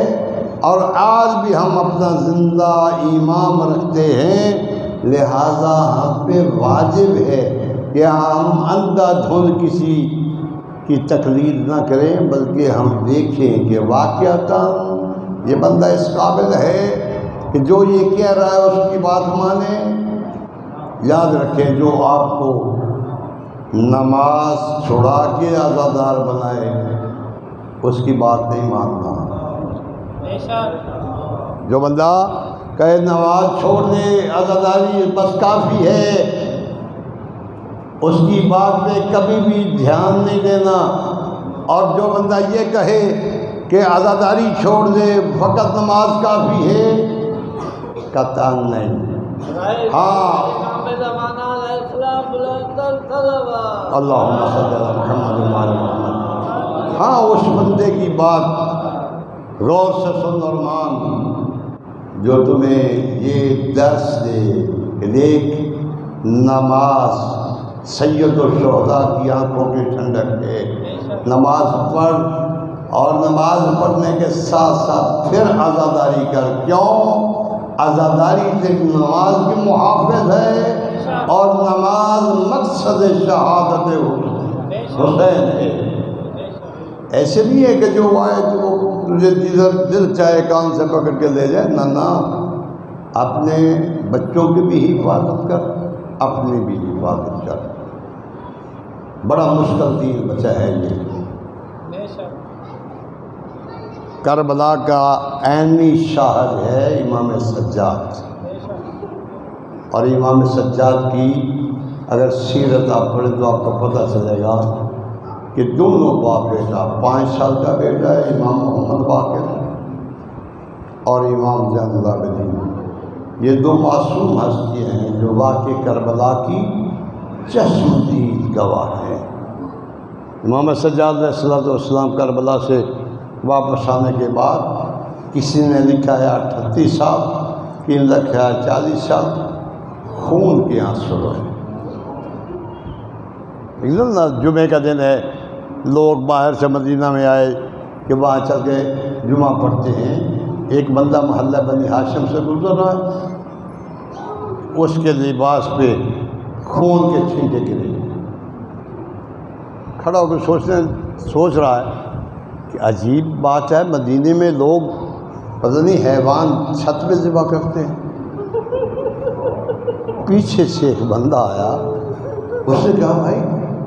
اور آج بھی ہم اپنا زندہ امام رکھتے ہیں، لہذا ہم پہ واجب ہے کہ ہم اندھا دھند کسی کی تقلید نہ کریں، بلکہ ہم دیکھیں کہ واقعتاً یہ بندہ اس قابل ہے کہ جو یہ کہہ رہا ہے اس کی بات مانیں۔ یاد رکھیں، جو آپ کو نماز چھڑا کے عزادار بنائے اس کی بات نہیں ماننا۔ جو بندہ کہے نماز چھوڑ دے، عزاداری بس کافی ہے، اس کی بات پہ کبھی بھی دھیان نہیں دینا۔ اور جو بندہ یہ کہے کہ عزاداری چھوڑ دے، فقط نماز کافی ہے، قطعاً نہیں۔ ہاں، اللہم صلی علی محمد وعلی محمد۔ ہاں، اس بندے کی بات غور سے سن اور مان جو تمہیں یہ درس دے کہ دیکھ، نماز سید الشہداء کی آنکھوں کی ٹھنڈک ہے، نماز پڑھ، اور نماز پڑھنے کے ساتھ ساتھ پھر عزاداری کر۔ کیوں؟ عزاداری صرف نماز کی محافظ ہے، اور نماز مقصد شہادت حسین ہے۔ ایسے نہیں ہے کہ جو آئے تو تجھے دل چاہے کان سے پکڑ کے لے جائے، نہ، اپنے بچوں کی بھی حفاظت کر، اپنی بھی حفاظت کر۔ بڑا مشکل دین بچہ ہے یہ۔ کربلا کا عینی شاہد ہے امام سجاد، اور امام سجاد کی اگر سیرت آپ پڑھیں تو آپ کو پتہ چلے گا کہ دونوں باپ بیٹا، 5 سال کا بیٹا ہے امام محمد باقر اور امام زین العابدین، یہ 2 معصوم ہستیاں ہیں جو واقع کربلا کی چشمدید گواہ ہیں۔ امام سجاد علیہ السلام کربلا سے واپس آنے کے بعد کسی نے لکھا ہے 38 سال، کسی نے لکھا ہے 40 سال، خون کے آنسو ہیں۔ جمعے کا دن ہے، لوگ باہر سے مدینہ میں آئے کہ وہاں چل کے جمعہ پڑھتے ہیں۔ ایک بندہ محلہ بنی ہاشم سے گزر رہا ہے، اس کے لباس پہ خون کے چھینٹے گرے، کھڑا ہو کے سوچ رہا ہے کہ عجیب بات ہے، مدینے میں لوگ پتہ نہیں حیوان چھت پہ ذبح کرتے ہیں۔ پیچھے سے ایک بندہ آیا، اس نے کہا بھائی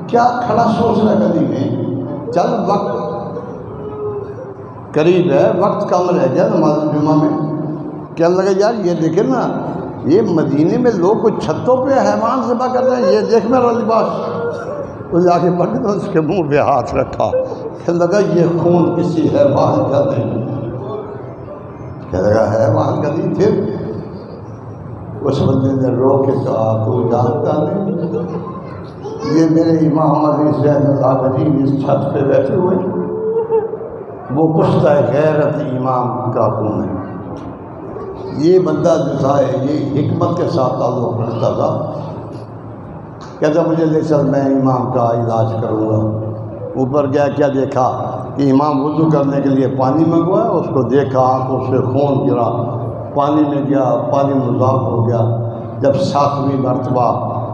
کیا کھڑا سوچ رہا گلی میں، چل وقت قریب ہے، وقت کم رہ گیا نماز جمعہ میں۔ کہنے لگا یار یہ دیکھیں نا، یہ مدینے میں لوگ کچھ چھتوں پہ حیوان ذبح کر رہے ہیں، یہ دیکھ میرا لباس۔ وہ جا کے پڑھ تو اس کے منہ پہ ہاتھ رکھا، کہنے لگا یہ خون کسی حیوان کا نہیں۔ کہنے لگا حیوان کا نہیں؟ پھر اس بندے نے رو کے کہا تو جانتا نہیں، یہ میرے امام علی زین العابدین اس چھت پہ بیٹھے ہوئے، وہ کشتہ غیرت امام کا خون ہے۔ یہ بندہ جو تھا یہ حکمت کے ساتھ تعلق رکھتا تھا، کہتا مجھے لے چل میں امام کا علاج کروں گا۔ اوپر گیا، کیا دیکھا کہ امام وضو کرنے کے لیے پانی منگوایا، اس کو دیکھا آنکھوں سے خون گرا، پانی میں گیا، پانی مذاب ہو گیا۔ جب 7ویں مرتبہ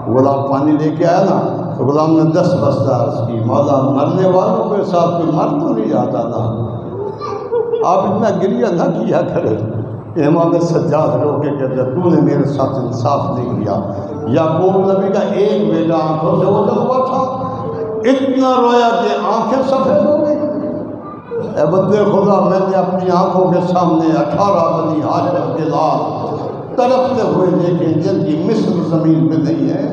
غلام پانی لے کے آیا نا تو غلام نے 10 بستہ عرض کی، مولا مرنے والوں کے ساتھ کوئی مر تو نہیں جاتا نا، آپ اتنا گریہ نہ کیا کرے۔ امام سجاد رو کے کہتے تو نے میرے ساتھ انصاف نہیں کیا۔ یعقوب نبی کا ایک بیٹا آنکھوں سے اوجھل ہوا تھا، اتنا رویا کہ آنکھیں سفید ہو گئی۔ اے بندے خدا، میں نے اپنی آنکھوں کے سامنے 18 بنی ہاشم کے لال تڑپتے ہوئے دیکھے جن کی مثل زمین پہ نہیں ہے۔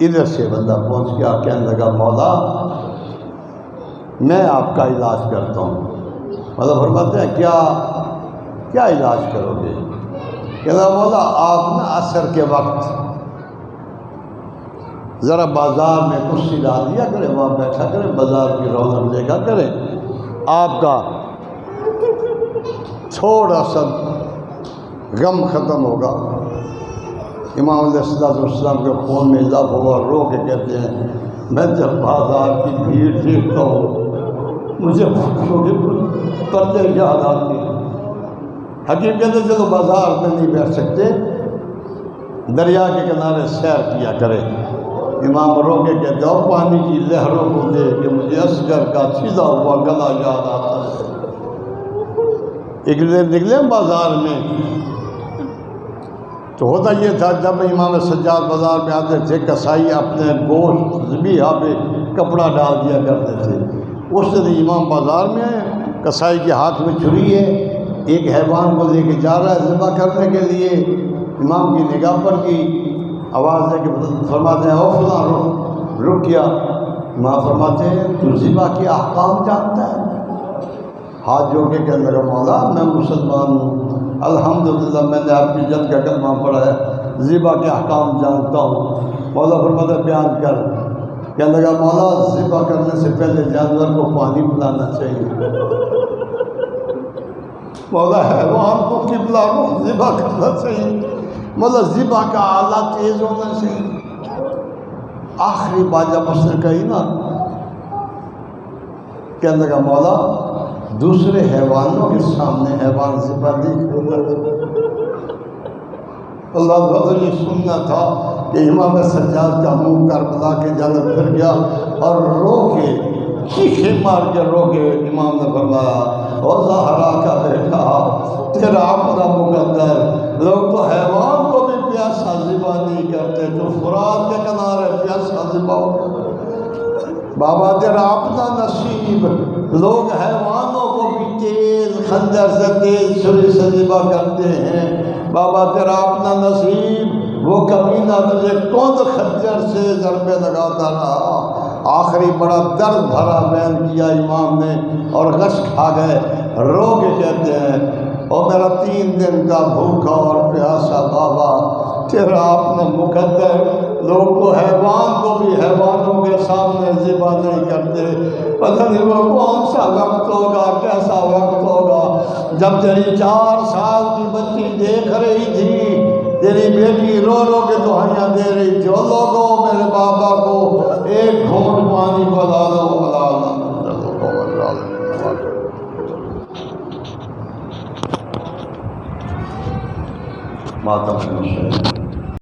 ادھر سے بندہ پہنچ گیا، کہنے لگا مولا میں آپ کا علاج کرتا ہوں۔ مطلب فرماتے ہیں کیا علاج کرو گے؟ کہنا مولا آپ نا عصر کے وقت ذرا بازار میں کرسی ڈال دیا کرے، وہاں بیٹھا کرے، بازار کی رونق دیکھا کرے، آپ کا تھوڑا سا غم ختم ہوگا۔ امام علیہ السلام کے خون میں اضافہ ہوا، رو کے کہتے ہیں میں جب بازار کی بھیڑ دیکھتا ہوں مجھے بچوں کے پردے یاد آتے ہیں۔ حکیم کہتے چلو بازار میں نہیں بیٹھ سکتے، دریا کے کنارے سیر کیا کرے۔ امام رو کے کہتے ہو پانی کی لہروں کو دیکھ کے مجھے اصغر کا چھیدا ہوا گلا یاد آتا ہے۔ ایک دن نکلے بازار میں تو ہوتا یہ تھا جب امام سجاد بازار میں آتے تھے کسائی اپنے گوشت ذبیحہ پہ کپڑا ڈال دیا کرتے تھے۔ اس دن امام بازار میں آئے، کسائی کے ہاتھ میں چھری ہے، ایک حیوان کو لے کے جا رہا ہے ذبح کرنے کے لیے۔ امام کی نگاہ پر کی، آواز ہے کہ فرماتے ہیں او فلاں رک گیا۔ امام فرماتے ہیں تو ذبح کے احکام جانتا ہے؟ ہاتھ جوڑ کے کہنے لگا مولا میں مسلمان ہوں، الحمدللہ میں نے آپ کی جد کا کلمہ پڑھا ہے، ذبح کے احکام جانتا ہوں۔ مولا فرماتا بیان کر۔ کہنے لگا مولا ذبح کرنے سے پہلے جانور کو پانی پلانا چاہیے۔ مولا حیوان کو قبلہ رخ ذبح کرنا چاہیے۔ مولا ذبح کا آلہ تیز ہونا چاہیے۔ آخری بات جب اس نے کہی نا، کہنے لگا مولا دوسرے حیوانوں کے سامنے حیوان ذبح نہیں کرنا چاہیے۔ اللہ تعالیٰ یہ سننا تھا کہ امام سجاد کا منہ کربلا کے جانب پھر گیا اور رو کے چیخے مار کے رو کے امام نے فرمایا او زہرا کا بیٹا تیرا اپنا مقدر، لوگ تو حیوان کو بھی پیاسا ذبح نہیں کرتے، تو فرات کے کنارے پیاسا ذبح ہو۔ بابا تیرا اپنا نصیب، لوگ حیوانوں کو بھی تیز خنجر سے تیز چھری سے ذبح کرتے ہیں۔ بابا تیرا اپنا نصیب، وہ کمینہ تجھے کون خنجر سے ضربے لگاتا رہا۔ آخری بڑا درد بھرا بیان کیا امام نے اور غش کھا گئے، رو کے کہتے ہیں او میرا 3 دن کا بھوکا اور پیاسا بابا تیرا اپنا مقدر، لوگ تو حیوان کو بھی حیوانوں کے سامنے ذبح نہیں کرتے۔ پتہ نہیں وہ کون سا وقت ہوگا، کیسا وقت ہوگا جب تیری 4 سال کی بچی دیکھ رہی تھی، تیری بیٹی رو رو کے دعائیاں دے رہی تھی، او لوگوں میرے بابا کو ایک گھونٹ پانی پلا دو، ماتم